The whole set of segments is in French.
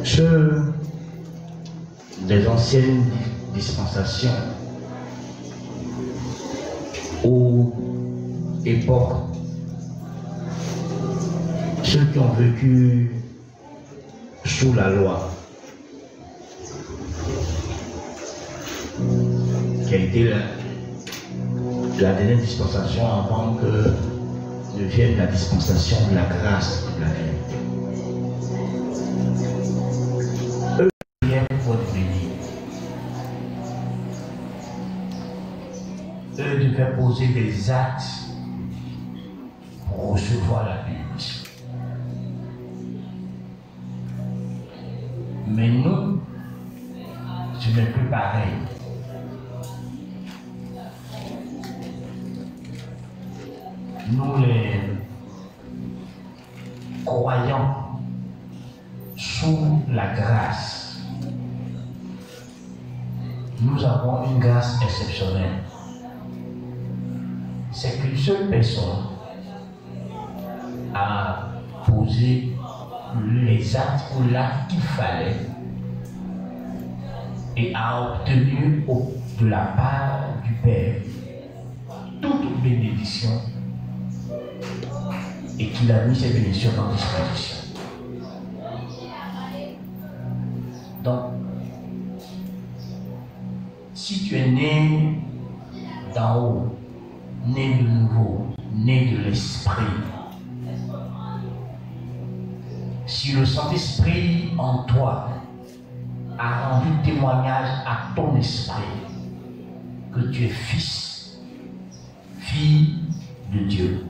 ceux des anciennes dispensations ou époques, ceux qui ont vécu sous la loi, qui a été la dernière dispensation avant que ne vienne la dispensation de la grâce et de la vérité. Eux viennent pour être bénis. Eux devaient poser des actes pour recevoir la bénédiction. Mais nous, ce n'est plus pareil. Nous, les croyants sous la grâce, nous avons une grâce exceptionnelle. C'est qu'une seule personne a posé les actes ou l'acte qu'il fallait et a obtenu de la part du Père toute bénédiction et qu'il a mis ces bénédictions en disposition. Donc, si tu es né d'en haut, né de nouveau, né de l'Esprit, si le Saint-Esprit en toi a rendu témoignage à ton esprit que tu es fils, fille de Dieu,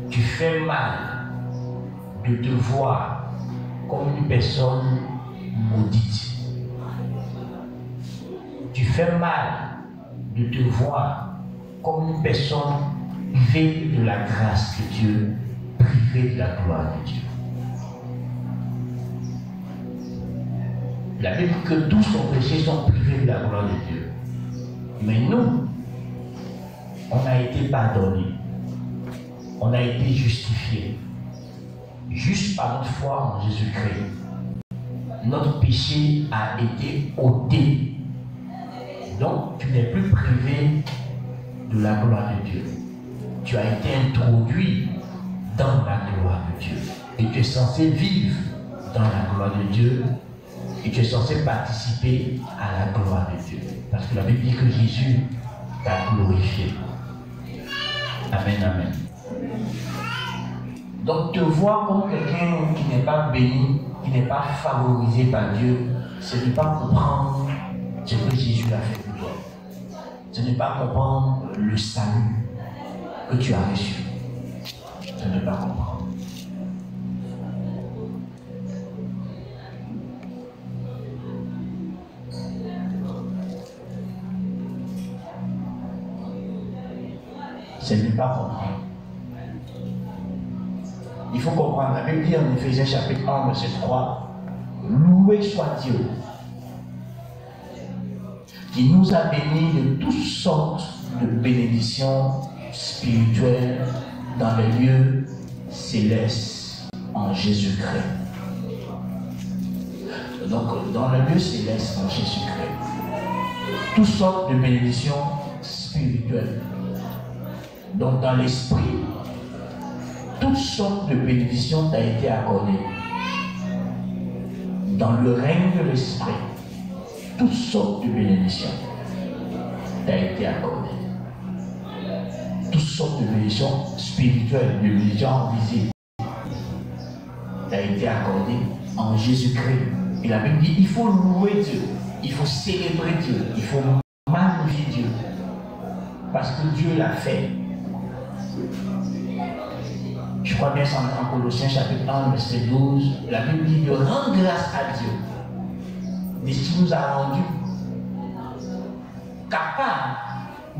tu fais mal de te voir comme une personne maudite. Tu fais mal de te voir comme une personne privée de la grâce de Dieu, privée de la gloire de Dieu. La Bible dit que tous nos péchés sont privés de la gloire de Dieu. Mais nous, on a été pardonnés. On a été justifiés juste par notre foi en Jésus-Christ. Notre péché a été ôté. Donc, tu n'es plus privé de la gloire de Dieu. Tu as été introduit dans la gloire de Dieu. Et tu es censé vivre dans la gloire de Dieu. Et tu es censé participer à la gloire de Dieu. Parce que la Bible dit que Jésus t'a glorifié. Amen, amen. Donc te voir comme quelqu'un qui n'est pas béni, qui n'est pas favorisé par Dieu, ce n'est pas comprendre ce que Jésus a fait pour toi. Ce n'est pas comprendre le salut que tu as reçu. Ce n'est pas comprendre. Ce n'est pas comprendre. Il faut comprendre. La Bible dit en Éphésiens chapitre 1, verset 3, loué soit Dieu, qui nous a bénis de toutes sortes de bénédictions spirituelles dans les lieux célestes en Jésus-Christ. Donc, dans les lieux célestes en Jésus-Christ, toutes sortes de bénédictions spirituelles. Donc, dans l'esprit, toutes sortes de bénédictions t'ont été accordées. Dans le règne de l'esprit, toutes sortes de bénédictions t'ont été accordées. Toutes sortes de bénédictions spirituelles, de bénédictions visibles t'ont été accordées en Jésus-Christ. Et la Bible dit, il faut louer Dieu, il faut célébrer Dieu, il faut magnifier Dieu. Parce que Dieu l'a fait. Je crois bien en Colossiens chapitre 1, verset 12, la Bible dit de rendre grâce à Dieu de ce qui nous a rendus capables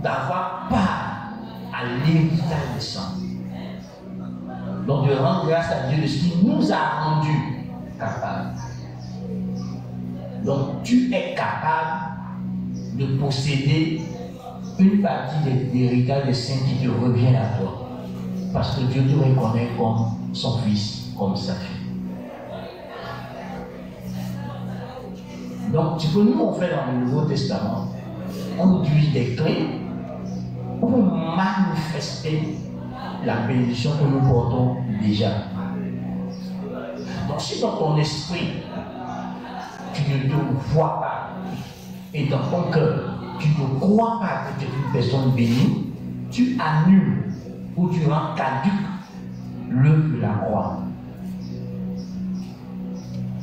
d'avoir part à l'héritage des saints. Donc de rendre grâce à Dieu de ce qui nous a rendus capables. Donc tu es capable de posséder une partie de l'héritage des saints qui te revient à toi. Parce que Dieu te reconnaît comme son fils, comme sa fille. Donc, ce que nous on fait dans le Nouveau Testament, on utilise des clés pour manifester la bénédiction que nous portons déjà. Donc, si dans ton esprit, tu ne te vois pas, et dans ton cœur, tu ne crois pas que tu es une personne bénie, tu annules ou tu rends caduque l'œuvre de la croix.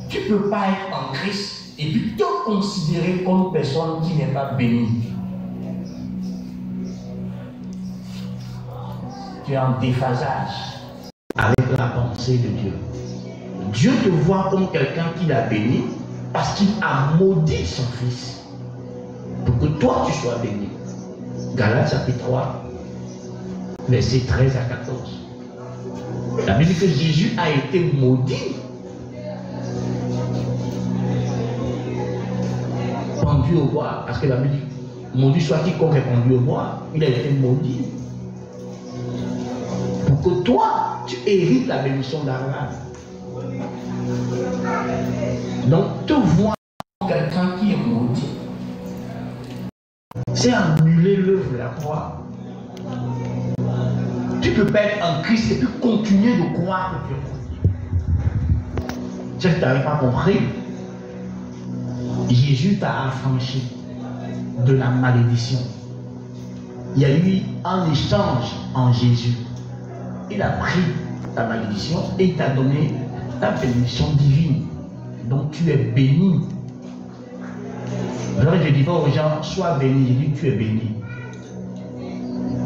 Tu ne peux pas être en Christ et puis te considérer comme une personne qui n'est pas bénie. Tu es en déphasage avec la pensée de Dieu. Dieu te voit comme quelqu'un qui l'a béni parce qu'il a maudit son fils pour que toi tu sois béni. Galates chapitre 3, versets 13 à 14. La Bible dit que Jésus a été maudit, pendu au bois, parce que la Bible dit maudit soit quiconque est pendu au bois. Il a été maudit pour que toi tu hérites la bénédiction d'Abraham. Donc te voir comme quelqu'un qui est maudit, c'est annuler l'œuvre de la croix. Tu ne peux pas être en Christ et puis continuer de croire que tu es maudit. C'est que tu n'avais pas compris. Jésus t'a affranchi de la malédiction. Il y a eu un échange en Jésus. Il a pris ta malédiction et il t'a donné ta bénédiction divine. Donc tu es béni. Alors je ne dis pas aux gens, sois béni, je dis tu es béni.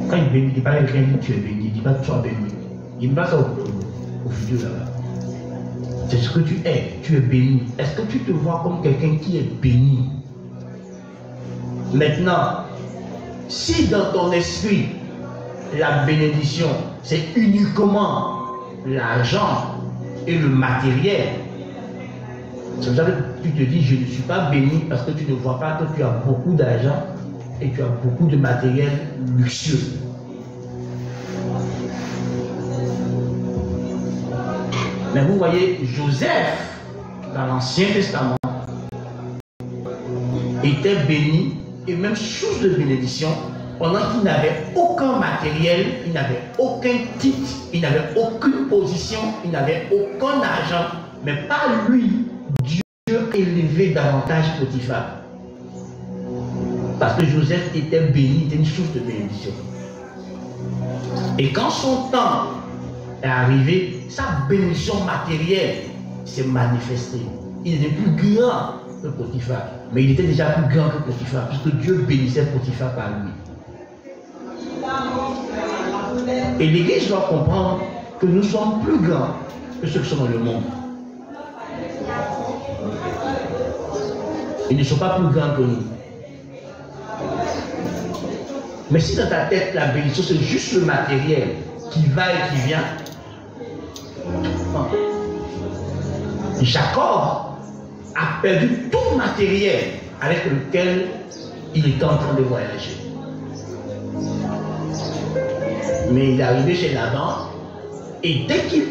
Quand il bénit, il ne dit pas à quelqu'un tu es béni, il ne dit pas que tu sois béni. Il ne dit pas ça au futur là-bas. C'est ce que tu es béni. Est-ce que tu te vois comme quelqu'un qui est béni? Maintenant, si dans ton esprit, la bénédiction, c'est uniquement l'argent et le matériel, c'est pour ça que tu te dis, je ne suis pas béni parce que tu ne vois pas que tu as beaucoup d'argent et tu as beaucoup de matériel luxueux. Mais vous voyez, Joseph, dans l'Ancien Testament, était béni et même source de bénédiction pendant qu'il n'avait aucun matériel, il n'avait aucun titre, il n'avait aucune position, il n'avait aucun argent, mais par lui, Dieu élevait davantage Potiphar. Parce que Joseph était béni, était une source de bénédiction. Et quand son temps est arrivé, sa bénédiction matérielle s'est manifestée. Il est plus grand que Potiphar, mais il était déjà plus grand que Potiphar, puisque Dieu bénissait Potiphar par lui. Et l'Église doit comprendre que nous sommes plus grands que ceux qui sont dans le monde. Ils ne sont pas plus grands que nous. Mais si dans ta tête, la bénédiction, c'est juste le matériel qui va et qui vient, Jacob a perdu tout le matériel avec lequel il était en train de voyager. Mais il est arrivé chez Laban et dès qu'il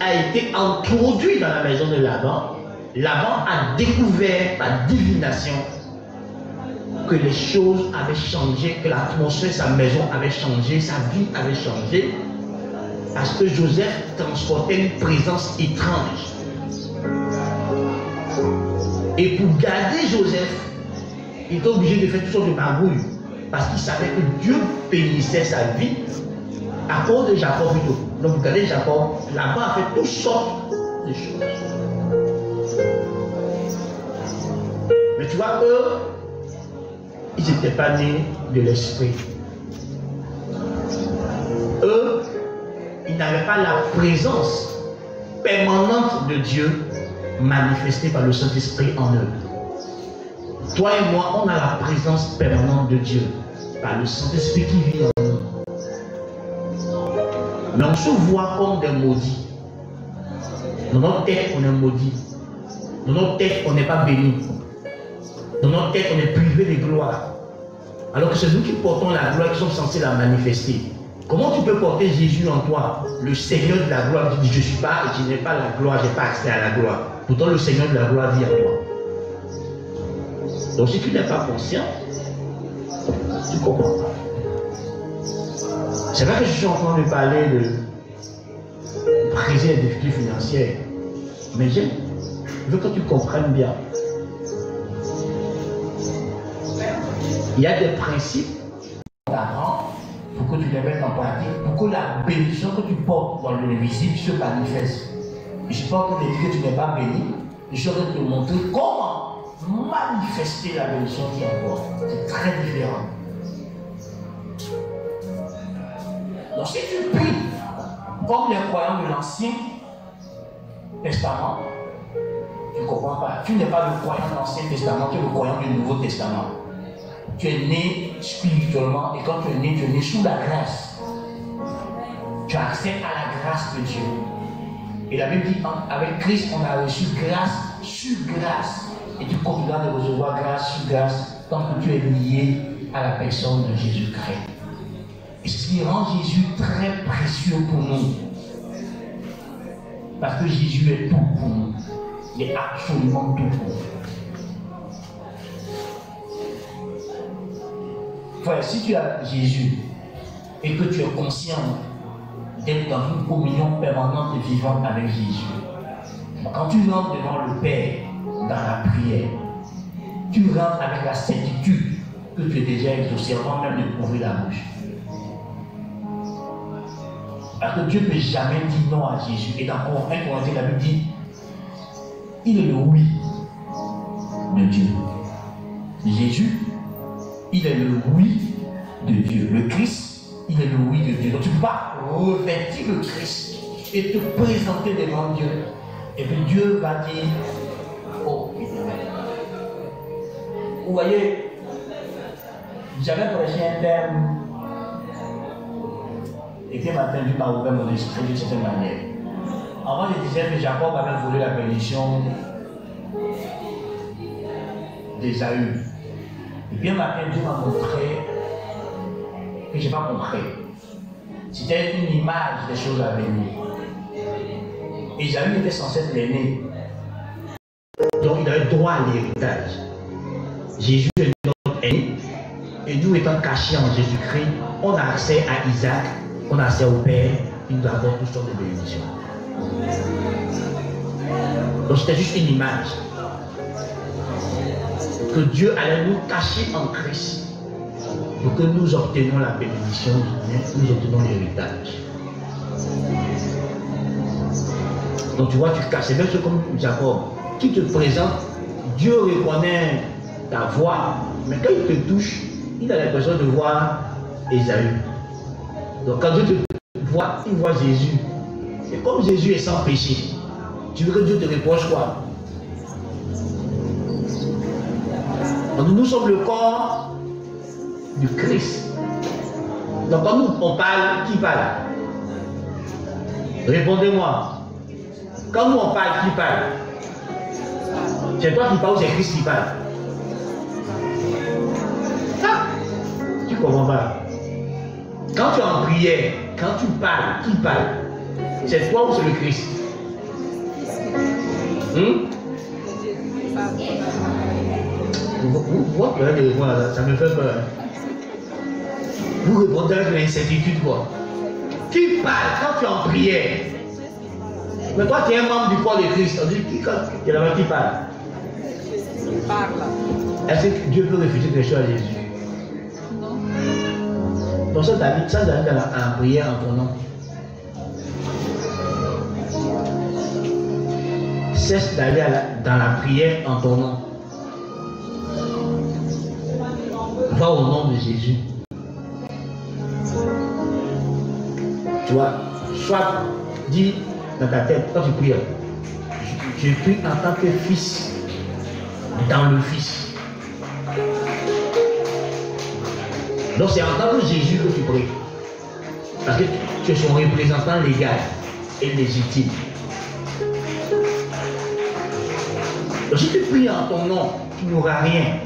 a été introduit dans la maison de Laban, Laban a découvert par divination que les choses avaient changé, que l'atmosphère de sa maison avait changé, sa vie avait changé, parce que Joseph transportait une présence étrange. Et pour garder Joseph, il était obligé de faire toutes sortes de magouilles, parce qu'il savait que Dieu bénissait sa vie à cause de Jacob plutôt. Donc vous regardez Jacob, Laban a fait toutes sortes de choses. Mais tu vois, eux, ils n'étaient pas nés de l'esprit. Eux, ils n'avaient pas la présence permanente de Dieu manifestée par le Saint-Esprit en eux. Toi et moi, on a la présence permanente de Dieu par le Saint-Esprit qui vit en nous. Mais on se voit comme des maudits. Dans notre tête, on est maudit. Dans notre tête, on n'est pas béni. Dans notre tête, on est privé de gloire. Alors que c'est nous qui portons la gloire, qui sommes censés la manifester. Comment tu peux porter Jésus en toi, le Seigneur de la gloire? Tu dis, je n'ai pas la gloire, je n'ai pas accès à la gloire. Pourtant, le Seigneur de la gloire vit en toi. Donc si tu n'es pas conscient, tu ne comprends pas. C'est vrai que je suis en train de parler de briser les difficultés financières, mais je veux que tu comprennes bien. Il y a des principes pour que tu les mettes en pratique, pour que la bénédiction que tu portes dans le visible se manifeste. Je ne sais pas pour te dire que tu n'es pas béni, je suis en train de te montrer comment manifester la bénédiction qui est en toi. C'est très différent. Donc si tu pries comme les croyants de l'Ancien Testament, tu ne comprends pas. Tu n'es pas le croyant de l'Ancien Testament, tu es le croyant du Nouveau Testament. Tu es né spirituellement et quand tu es né sous la grâce. Tu as accès à la grâce de Dieu. Et la Bible dit, avec Christ, on a reçu grâce sur grâce. Et tu continueras de recevoir grâce sur grâce tant que tu es lié à la personne de Jésus-Christ. Et c'est ce qui rend Jésus très précieux pour nous. Parce que Jésus est tout pour nous. Il est absolument tout pour nous. Frère, si tu as Jésus et que tu es conscient d'être dans une communion permanente et vivante avec Jésus, quand tu rentres devant le Père dans la prière, tu rentres avec la certitude que tu es déjà exaucé avant même de ouvrir la bouche. Parce que Dieu ne peut jamais dire non à Jésus. Et dans 1 Corinthiens, la Bible dit, il est le oui de Dieu. Jésus, il est le oui de Dieu. Le Christ, il est le oui de Dieu. Donc tu ne peux pas revêtir le Christ et te présenter devant Dieu. Et puis Dieu va dire, oh, vous voyez, j'avais prêché un terme, et que matin, Dieu m'a ouvert mon esprit d'une certaine manière. Avant, je disais que Jacob avait volé la bénédiction d'Ésaü. Et puis un matin, Dieu m'a montré que je n'ai pas compris. C'était une image des choses à venir. Ésaü était censé être l'aîné. Donc il avait droit à l'héritage. Jésus est notre aîné. Et nous étant cachés en Jésus-Christ, on a accès à Isaac, on a accès au Père, il nous apporte toutes sortes de bénédictions. Donc c'était juste une image. Que Dieu allait nous cacher en Christ pour que nous obtenions la bénédiction, nous obtenons l'héritage. Donc tu vois, tu casses. C'est même comme Jacob. Tu te présentes, Dieu reconnaît ta voix, mais quand il te touche, il a l'impression de voir Ésaü. Donc quand Dieu te voit, il voit Jésus. Et comme Jésus est sans péché, tu veux que Dieu te reproche quoi? Donc nous sommes le corps du Christ. Donc quand nous on parle, qui parle? Répondez-moi. Quand nous on parle, qui parle? C'est toi qui parles ou c'est Christ qui parle? Ah, tu comprends pas? Quand tu es en prière, quand tu parles, qui parle? C'est toi ou c'est le Christ? Vous regardez les voix là, ça me fait peur. Vous répondez avec l'incertitude quoi. Qui parle quand tu es en prière? Mais toi tu es un membre du corps de Christ. On dit qui il y en a qui parle? Il parle. Est-ce que Dieu peut refuser quelque chose à Jésus? Non. Donc ça d'aller dans la prière en ton nom. Cesse d'aller dans la prière en ton nom. Va au nom de Jésus. Tu vois, soit dis dans ta tête, quand tu pries, je prie en tant que fils dans le Fils. Donc c'est en tant que Jésus que tu pries. Parce que tu es son représentant légal et légitime. Donc si tu pries en ton nom, tu n'auras rien.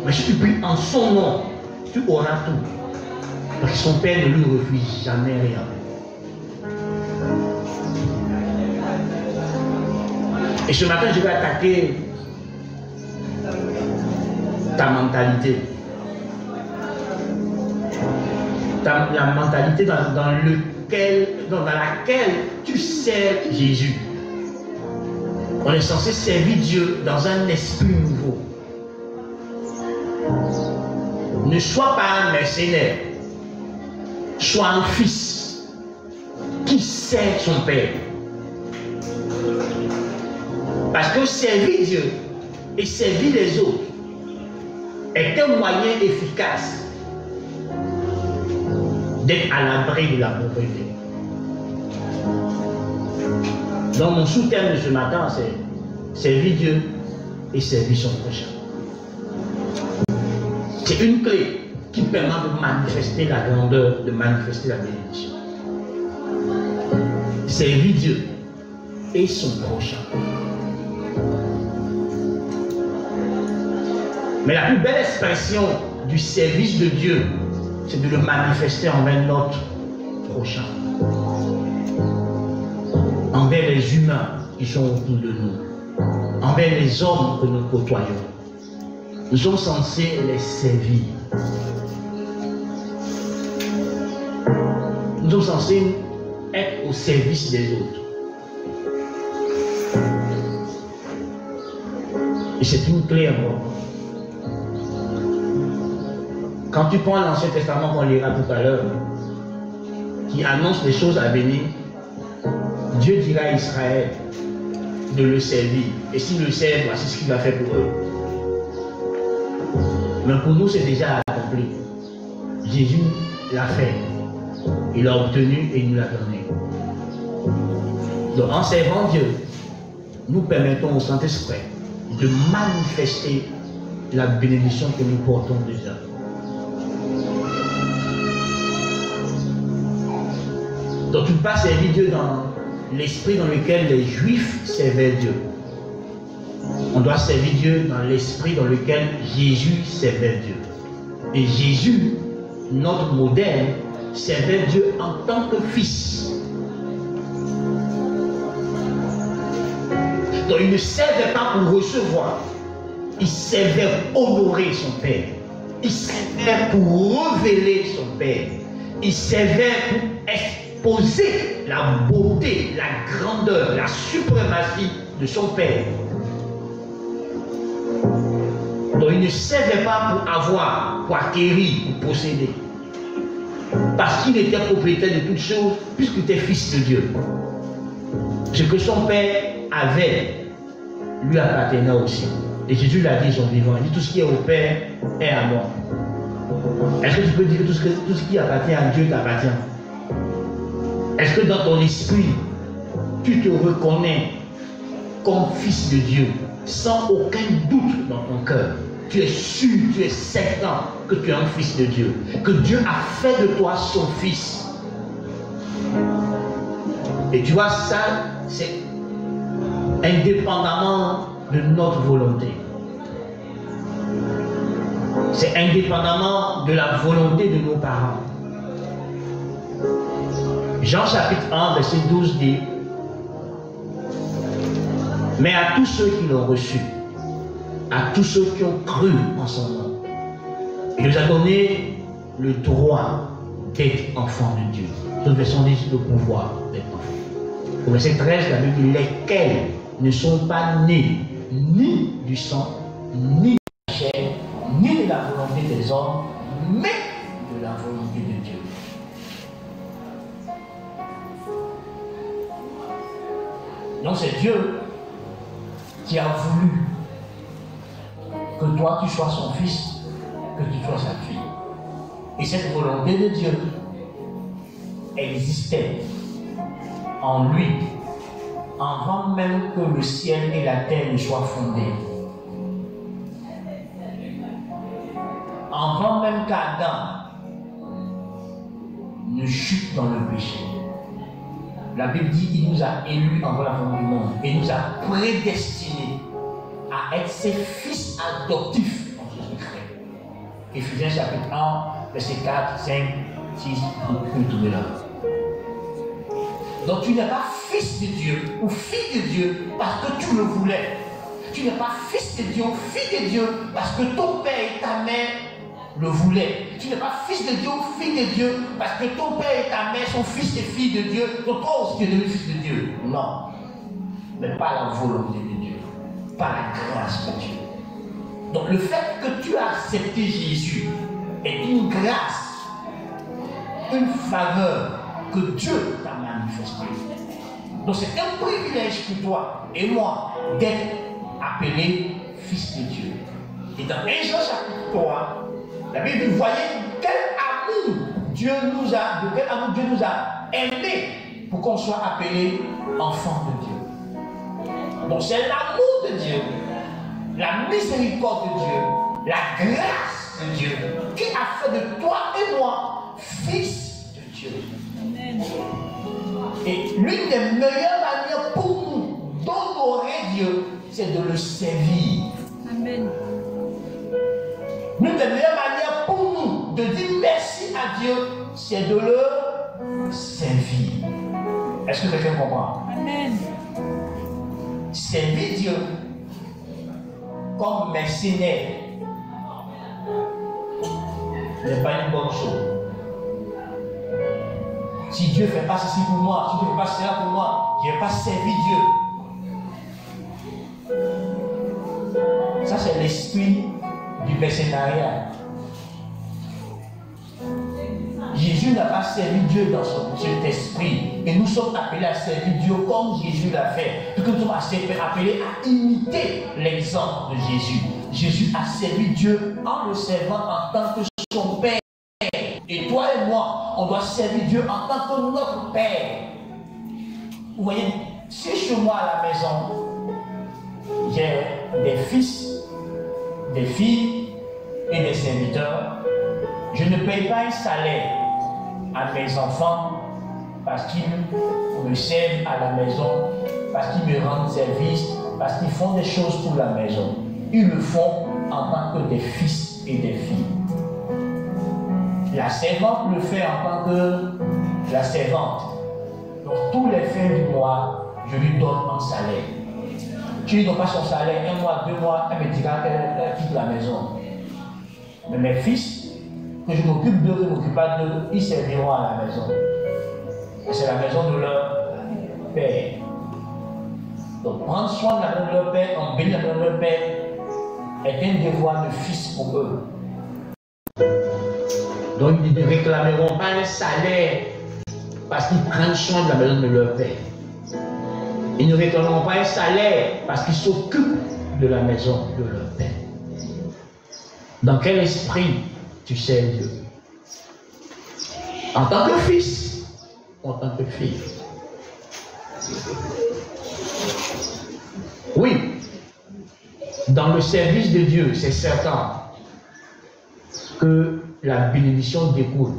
Mais si tu pries en son nom, tu auras tout. Parce que son Père ne lui refuse jamais rien. Et ce matin, je vais attaquer ta mentalité. La mentalité dans laquelle tu sers Jésus. On est censé servir Dieu dans un esprit nouveau. Ne sois pas un mercenaire. Sois un fils qui sert son Père. Parce que servir Dieu et servir les autres est un moyen efficace d'être à l'abri de la pauvreté. Donc mon sous-thème de ce matin, c'est servir Dieu et servir son prochain. C'est une clé qui permet de manifester la grandeur, de manifester la bénédiction. Servir Dieu et son prochain. Mais la plus belle expression du service de Dieu, c'est de le manifester envers notre prochain. Envers les humains qui sont autour de nous. Envers les hommes que nous côtoyons. Nous sommes censés les servir. Nous sommes censés être au service des autres. Et c'est une clé importante. Quand tu prends l'Ancien Testament qu'on lira tout à l'heure, qui annonce les choses à venir, Dieu dira à Israël de le servir. Et s'il le sert, voici ce qu'il va faire pour eux. Mais pour nous, c'est déjà accompli. Jésus l'a fait. Il l'a obtenu et il nous l'a donné. Donc en servant Dieu, nous permettons au Saint-Esprit de manifester la bénédiction que nous portons déjà. Donc tu ne peux pas servir Dieu dans l'esprit dans lequel les Juifs servaient Dieu. On doit servir Dieu dans l'esprit dans lequel Jésus servait Dieu. Et Jésus, notre modèle, servait Dieu en tant que fils. Donc il ne servait pas pour recevoir. Il servait pour honorer son Père. Il servait pour révéler son Père. Il servait pour exposer la beauté, la grandeur, la suprématie de son Père. Donc il ne servait pas pour avoir, pour acquérir, pour posséder. Parce qu'il était propriétaire de toutes choses, puisqu'il était fils de Dieu. Ce que son Père avait, lui appartenait aussi. Et Jésus l'a dit son vivant. Il dit tout ce qui est au Père est à moi. Est-ce que tu peux dire que tout ce qui appartient à Dieu t'appartient? Est-ce que dans ton esprit, tu te reconnais comme fils de Dieu, sans aucun doute dans ton cœur? Tu es sûr, tu es certain que tu es un fils de Dieu, que Dieu a fait de toi son fils. Et tu vois, ça, c'est indépendamment de notre volonté. C'est indépendamment de la volonté de nos parents. Jean chapitre 1, verset 12 dit: mais à tous ceux qui l'ont reçu, à tous ceux qui ont cru en son nom, il nous a donné le droit d'être enfants de Dieu. D'autres versions disent le pouvoir d'être enfants. Au verset 13, la Bible dit: lesquels ne sont pas nés ni du sang, ni de la chair, ni de la volonté des hommes, mais de la volonté de Dieu. Donc c'est Dieu qui a voulu que toi tu sois son fils, que tu sois sa fille. Et cette volonté de Dieu existait en lui avant même que le ciel et la terre ne soient fondés. Avant même qu'Adam ne chute dans le péché. La Bible dit qu'il nous a élus avant la fin du monde et nous a prédestinés à être ses fils adoptifs en Jésus-Christ. Éphésiens chapitre 1, verset 4, 5, 6, vous pouvez trouver là. Donc tu n'es pas fils de Dieu ou fille de Dieu parce que tu le voulais. Tu n'es pas fils de Dieu, fille de Dieu, parce que ton père et ta mère le voulaient. Tu n'es pas fils de Dieu, fille de Dieu, parce que ton père et ta mère sont fils et filles de Dieu. Donc toi aussi tu es devenu fils de Dieu. Non. Mais pas la volonté de Dieu. Pas la grâce de Dieu. Donc le fait que tu as accepté Jésus est une grâce, une faveur que Dieu t'a manifestée. Donc c'est un privilège pour toi et moi d'être appelé fils de Dieu. Et dans 1 Jean chapitre 3, la Bible dit, voyez quel amour Dieu nous a aimés pour qu'on soit appelé enfant de Dieu. Donc c'est l'amour de Dieu, la miséricorde de Dieu, la grâce de Dieu qui a fait de toi et moi fils de Dieu. Amen. Et l'une des meilleures manières pour nous d'honorer Dieu, c'est de le servir. Amen. L'une des meilleures manières pour nous de dire merci à Dieu, c'est de le servir. Est-ce que quelqu'un comprend? Amen. Servir Dieu comme mercenaire n'est pas une bonne chose. Si Dieu ne fait pas ceci pour moi, si Dieu ne fait pas cela pour moi, je ne vais pas servir Dieu. Ça, c'est l'esprit du mercenariat. Jésus n'a pas servi Dieu dans cet esprit. Et nous sommes appelés à servir Dieu comme Jésus l'a fait. Parce que nous sommes appelés à imiter l'exemple de Jésus. Jésus a servi Dieu en le servant en tant que son Père. Et toi et moi, on doit servir Dieu en tant que notre Père. Vous voyez, si chez moi à la maison, j'ai des fils, des filles et des serviteurs, je ne paye pas un salaire à mes enfants parce qu'ils me servent à la maison, parce qu'ils me rendent service, parce qu'ils font des choses pour la maison. Ils le font en tant que des fils et des filles. La servante le fait en tant que la servante. Donc tous les fins du mois, je lui donne un salaire. Tu ne lui donnes pas son salaire, 1 mois, 2 mois, elle me dira qu'elle quitte la maison. Mais mes fils, que je m'occupe d'eux, je ne m'occupe pas d'eux, ils serviront à la maison. Et c'est la maison de leur père. Donc prendre soin de la maison de leur père, en bénir la maison de leur père, est un devoir de fils pour eux. Donc ils ne réclameront pas un salaire parce qu'ils prennent soin de la maison de leur père. Ils ne réclameront pas un salaire parce qu'ils s'occupent de la maison de leur père. Dans quel esprit tu sers Dieu? En tant que fils ou en tant que fille? Oui, dans le service de Dieu, c'est certain que la bénédiction découle.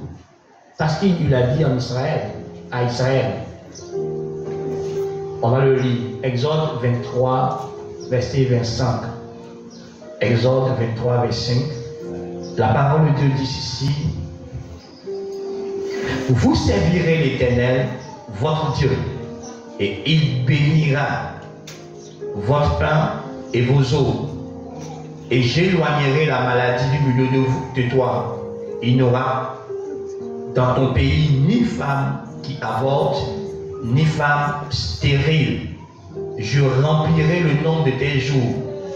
Parce qu'il a dit en Israël, à Israël. On va le lire. Exode 23, verset 25. Exode 23, verset 5. La parole de Dieu dit ici: vous servirez l'Éternel, votre Dieu, et il bénira votre pain et vos eaux. Et j'éloignerai la maladie du milieu de toi. Il n'y aura dans ton pays ni femme qui avorte, ni femme stérile. Je remplirai le nombre de tes jours.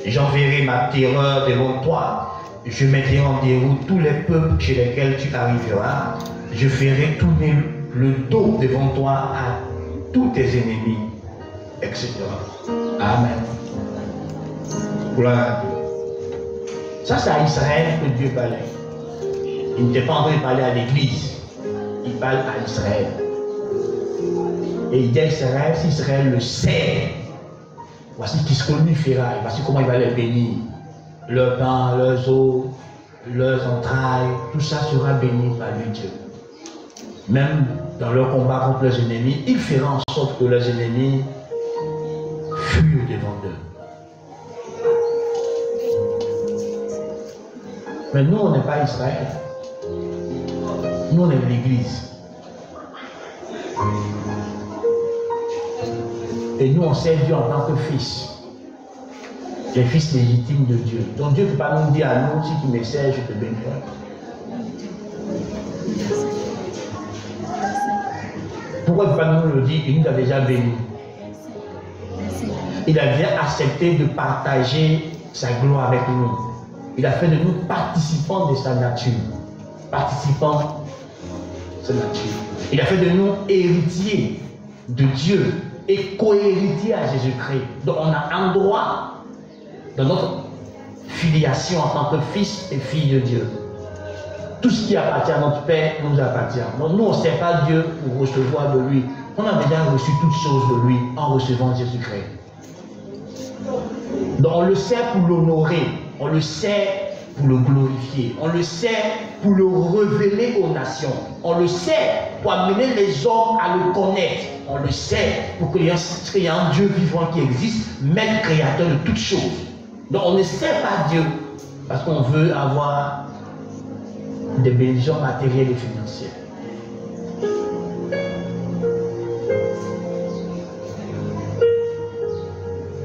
J'enverrai ma terreur devant toi. Je mettrai en déroute tous les peuples chez lesquels tu arriveras. Je ferai tourner le dos devant toi à tous tes ennemis, etc. Amen. Gloire à Dieu. Ça, c'est à Israël que Dieu parlait. Il n'était pas en train de parler à l'église. Il parle à Israël. Et il dit à Israël, si Israël le sait, voici ce qu'on lui fera, et voici comment il va les bénir. Leur pain, leurs os, leurs entrailles, tout ça sera béni par lui Dieu. Même dans leur combat contre leurs ennemis, il fera en sorte que leurs ennemis fuient devant eux. Mais nous, on n'est pas Israël. Nous, on est l'Église. Et nous, on sert Dieu en tant que fils. Les fils légitimes de Dieu. Donc Dieu ne peut pas nous dire à nous, si tu me sers, je te bénirai. Pourquoi il ne peut pas nous le dire? Il nous a déjà bénis. Il a bien accepté de partager sa gloire avec nous. Il a fait de nous participants de sa nature. Participants de sa nature. Il a fait de nous héritiers de Dieu et co-héritiers à Jésus-Christ. Donc on a un droit dans notre filiation en tant que fils et fille de Dieu. Tout ce qui appartient à notre Père nous appartient. Donc nous, on ne sert pas Dieu pour recevoir de lui. On a déjà reçu toutes choses de lui en recevant Jésus-Christ. Donc on le sert pour l'honorer, on le sert pour le glorifier, on le sert pour le révéler aux nations, on le sert pour amener les hommes à le connaître, on le sert pour qu'il y ait un Dieu vivant qui existe, même créateur de toutes choses. Donc on ne sert pas Dieu parce qu'on veut avoir des bénédictions matérielles et financières.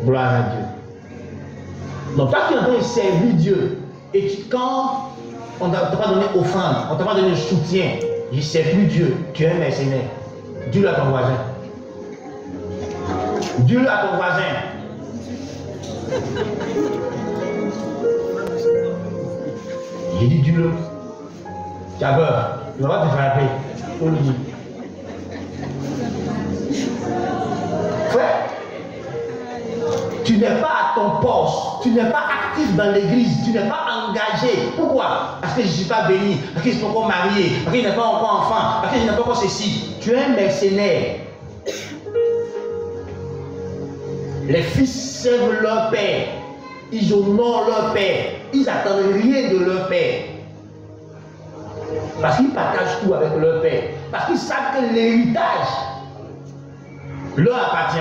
Gloire à Dieu. Donc toi qui es en train de servir Dieu, et quand on ne t'a pas donné offrande, on ne t'a pas donné soutien, je ne sers plus Dieu, tu es un mercenaire. Dis-le à ton voisin. Dis-le à ton voisin. J'ai dit dis-le. Tu as peur, tu ne vas pas te frapper. Faut le dire. Frère, tu n'es pas à ton poste, tu n'es pas actif dans l'église, tu n'es pas engagé. Pourquoi? Parce que je ne suis pas béni, parce que je ne suis pas encore marié, parce que je n'ai pas encore enfant, parce que je n'ai pas encore ceci. Tu es un mercenaire. Les fils servent leur père, ils honorent leur père, ils n'attendent rien de leur père. Parce qu'ils partagent tout avec leur père, parce qu'ils savent que l'héritage leur appartient.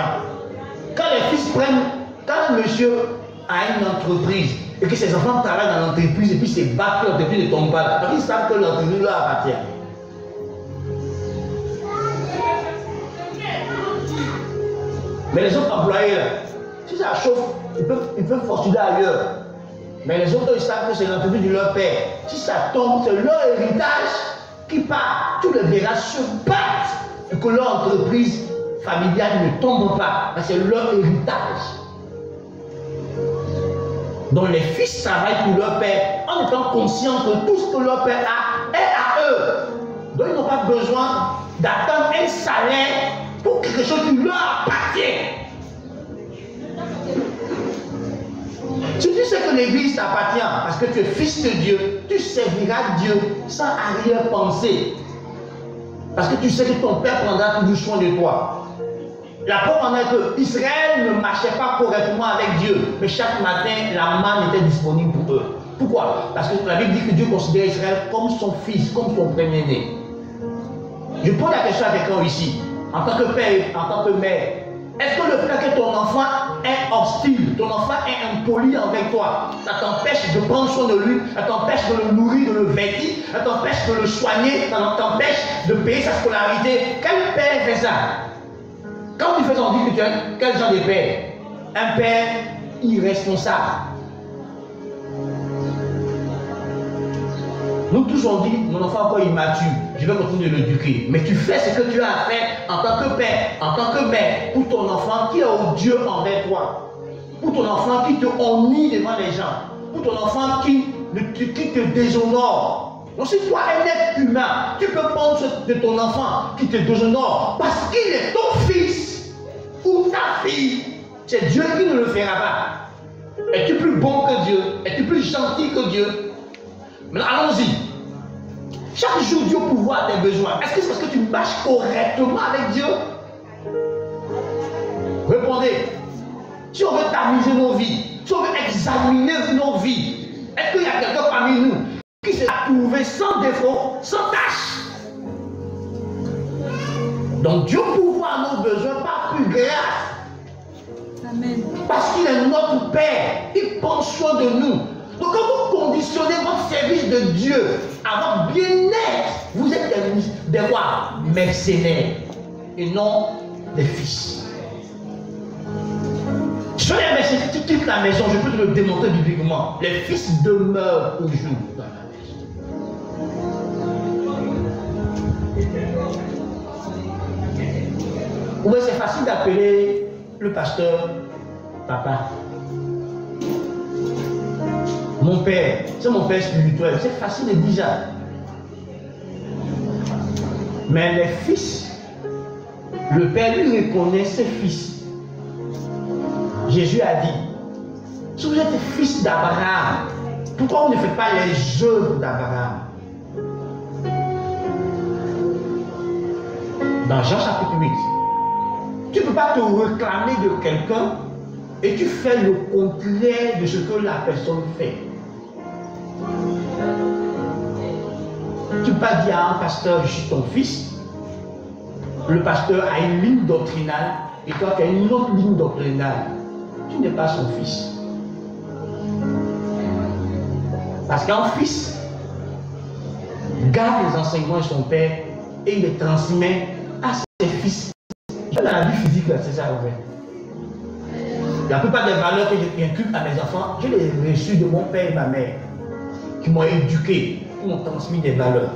Quand les fils prennent, quand un monsieur a une entreprise et que ses enfants travaillent dans l'entreprise et puis se battent, que l'entreprise ne tombe pas là, parce qu'ils savent que l'entreprise leur appartient. Mais les autres employés là, si ça chauffe, ils peuvent fortuner ailleurs. Mais les autres, ils savent que c'est l'entreprise de leur père. Si ça tombe, c'est leur héritage qui part. Tous les verras se battent pour que leur entreprise familiale ne tombe pas. C'est leur héritage. Donc les fils travaillent pour leur père en étant conscients que tout ce que leur père a est à eux. Donc ils n'ont pas besoin d'attendre un salaire pour quelque chose qui leur appartient. Si tu sais que l'église t'appartient parce que tu es fils de Dieu, tu serviras Dieu sans arrière-pensée. Parce que tu sais que ton père prendra toujours soin de toi. La preuve en est que Israël ne marchait pas correctement avec Dieu, mais chaque matin, la manne était disponible pour eux. Pourquoi? Parce que la Bible dit que Dieu considère Israël comme son fils, comme son premier-né. Je pose la question à quelqu'un ici, en tant que père, en tant que mère. Est-ce que le fait que ton enfant est hostile, ton enfant est impoli avec toi, ça t'empêche de prendre soin de lui, ça t'empêche de le nourrir, de le vêtir, ça t'empêche de le soigner, ça t'empêche de payer sa scolarité? Quel père fait ça? Quand tu fais ton dit que tu es quel genre de père? Un père irresponsable. Nous tous on dit, mon enfant encore immature, je vais continuer de l'éduquer. Mais tu fais ce que tu as à faire en tant que père, en tant que mère, pour ton enfant qui est odieux envers toi. Pour ton enfant qui te honnie devant les gens. Pour ton enfant qui te déshonore. Donc si toi, un être humain, tu peux prendre de ton enfant qui te déshonore parce qu'il est ton fils ou ta fille, c'est Dieu qui ne le fera pas. Es-tu plus bon que Dieu? Es-tu plus gentil que Dieu? Maintenant, allons-y. Chaque jour, Dieu pourvoit à tes besoins. Est-ce que c'est parce que tu marches correctement avec Dieu? Répondez. Si on veut tamiser nos vies, si on veut examiner nos vies, est-ce qu'il y a quelqu'un parmi nous qui s'est trouvé sans défaut, sans tâche? Donc Dieu pourvoit à nos besoins par plus grâce. Amen. Parce qu'il est notre Père. Il prend soin de nous. Donc quand vous conditionnez votre service de Dieu à votre bien-être, vous êtes des rois mercenaires et non des fils. Soyez mercenaires. si tu quittes la maison, je peux te le démontrer bibliquement. Les fils demeurent toujours dans la maison. Oui, c'est facile d'appeler le pasteur papa. Mon père, c'est mon père spirituel. C'est facile de dire ça. Mais les fils, le père lui reconnaît ses fils. Jésus a dit, si vous êtes fils d'Abraham, pourquoi vous ne faites pas les œuvres d'Abraham? Dans Jean chapitre 8, tu ne peux pas te réclamer de quelqu'un et tu fais le contraire de ce que la personne fait. Tu ne peux pas dire à un pasteur, je suis ton fils. Le pasteur a une ligne doctrinale et toi tu as une autre ligne doctrinale. Tu n'es pas son fils. Parce qu'un fils garde les enseignements de son père et il les transmet à ses fils. Dans la vie physique, c'est ça, en fait. La plupart des valeurs que j'inculque à mes enfants, je les ai reçues de mon père et ma mère, qui m'ont éduqué, qui m'ont transmis des valeurs.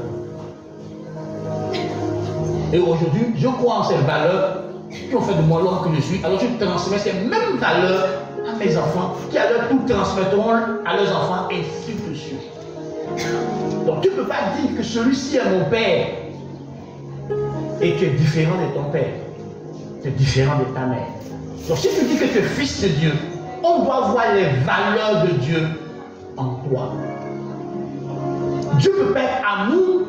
Et aujourd'hui, je crois en ces valeurs qui ont fait de moi l'homme que je suis. Alors je transmets ces mêmes valeurs à mes enfants, qui à leur tour transmettront à leurs enfants, et ainsi de suite. Donc tu ne peux pas dire que celui-ci est mon père et tu es différent de ton père. Tu es différent de ta mère. Donc si tu dis que tu es fils de Dieu, on doit voir les valeurs de Dieu en toi. Dieu peut pas être amour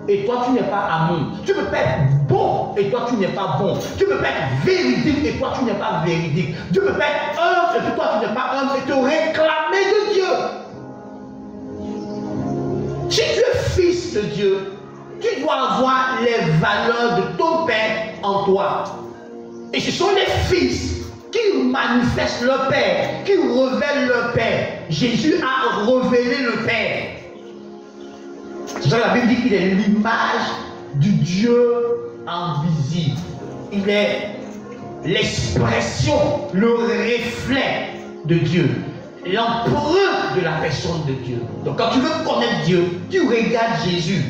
et toi tu n'es pas amour. Tu peux pas être bon et toi tu n'es pas bon. Tu peux pas être véridique et toi tu n'es pas véridique. Dieu peut pas être humble et toi tu n'es pas humble et te réclamer de Dieu. Si tu es fils de Dieu, tu dois avoir les valeurs de ton Père en toi. Et ce sont les fils qui manifestent leur Père, qui révèlent leur Père. Jésus a révélé le Père. C'est ça que la Bible dit qu'il est l'image du Dieu invisible. Il est l'expression, le reflet de Dieu, l'empreinte de la personne de Dieu. Donc quand tu veux connaître Dieu, tu regardes Jésus.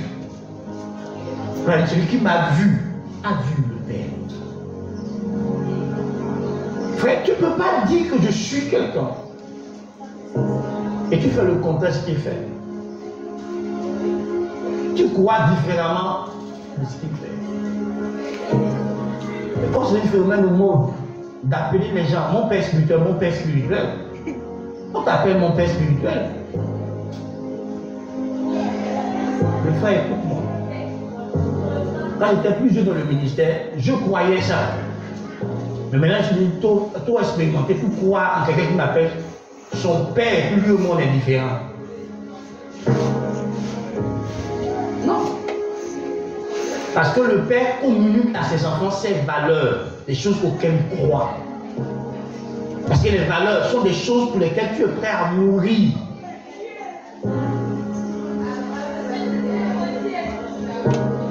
Celui qui m'a vu a vu le Père. Frère, tu ne peux pas dire que je suis quelqu'un et tu fais le contraire de ce qu'il fait. Tu crois différemment de ce qu'il fait. Et quand c'est le même monde d'appeler les gens mon père spirituel, mon père spirituel, on t'appelle mon père spirituel. Le frère, écoute-moi. Quand j'étais plus jeune dans le ministère, je croyais ça. Mais maintenant, je suis trop expérimenté pour croire en quelqu'un qui m'appelle son père, lui au monde est différent. Non. Parce que le père communique à ses enfants ses valeurs, les choses auxquelles il croit. Parce que les valeurs sont des choses pour lesquelles tu es prêt à mourir.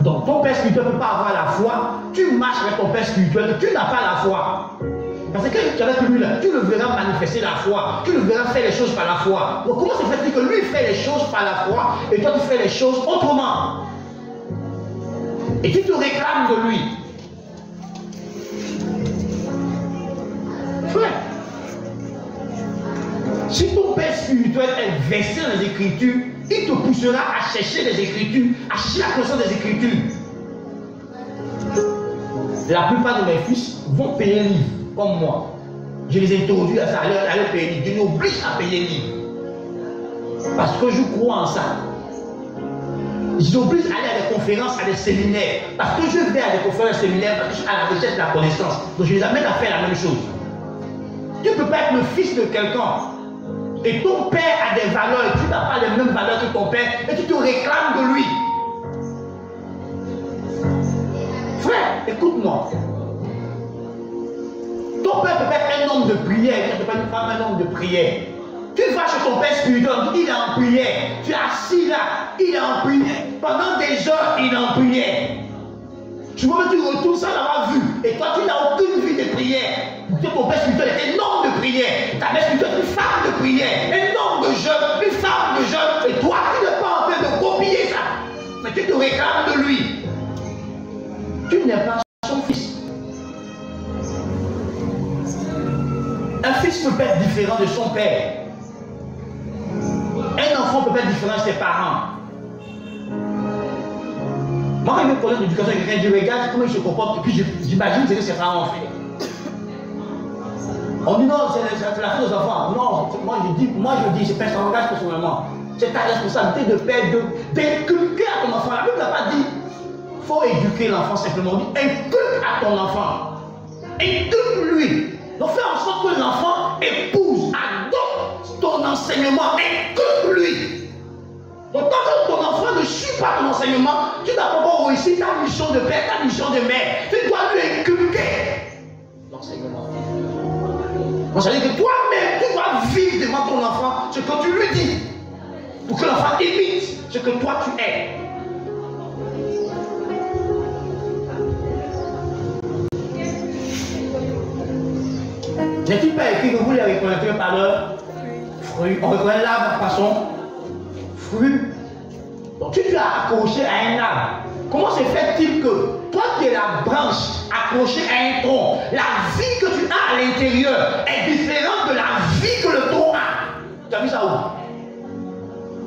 Donc ton père spirituel ne peut pas avoir la foi, tu marches avec ton père spirituel, tu n'as pas la foi. Parce que tu es avec lui là, tu le verras manifester la foi, tu le verras faire les choses par la foi. Donc comment se fait-il que lui fait les choses par la foi et toi tu fais les choses autrement? Et tu te réclames de lui. Frère, si ton père spirituel est versé dans les Écritures, il te poussera à chercher les Écritures, à chercher la connaissance des Écritures. La plupart de mes fils vont payer un livre, comme moi. Je les introduis à ça, à leur payer un livre. Je les oblige à payer un livre. Parce que je crois en ça. Je les oblige à aller à des conférences, à des séminaires. Parce que je vais à des conférences, à des séminaires, parce que je suis à la recherche de la connaissance. Donc je les amène à faire la même chose. Tu ne peux pas être le fils de quelqu'un. Et ton père a des valeurs, tu n'as pas les mêmes valeurs que ton père, et tu te réclames de lui. Frère, écoute-moi. Ton père peut être un homme de prière, tu ne peux pas une femme un homme de prière. Tu vas chez ton père spirituel, il est en prière. Tu es assis là, il est en prière. Pendant des heures, il est en prière. Tu vois, tu retournes sans l'avoir vu. Et toi, tu n'as aucune vie de prière. Ton père spirituel est un homme de prière. Ta ta mère spirituelle, une femme de prière, un homme de jeûne, une femme de jeûne, et toi tu n'es pas en train de copier ça, mais tu te réclames de lui. Tu n'es pas son fils. Un fils peut être différent de son père. Un enfant peut être différent de ses parents. Moi, quand je me connais l'éducation, quelqu'un dit regarde comment il se comporte, et puis j'imagine ce que ses parents ont fait. On dit non, c'est la faute des enfants. Non, moi je dis, c'est pas un langage personnellement. C'est ta responsabilité de père d'inculquer à ton enfant. La Bible n'a pas dit il faut éduquer l'enfant simplement. On dit inculque à ton enfant. Inculque-lui. Donc fais en sorte que l'enfant épouse, adopte ton enseignement, inculque-lui. Donc tant que ton enfant ne suit pas ton enseignement, tu n'as pas encore réussi ta mission de père, ta mission de mère. Tu dois lui inculquer l'enseignement. Donc ça veut dire que toi-même, tu dois vivre devant ton enfant ce que tu lui dis. Pour que l'enfant imite ce que toi tu es. N'est-il pas écrit que vous les reconnaîtrez par leurs fruits? On reconnaît l'arbre par son fruit. Donc tu as accroché à un arbre. Comment se fait-il que toi qui es la branche accrochée à un tronc, la vie que tu as à l'intérieur est différente de la vie que le tronc a? Tu as vu ça où?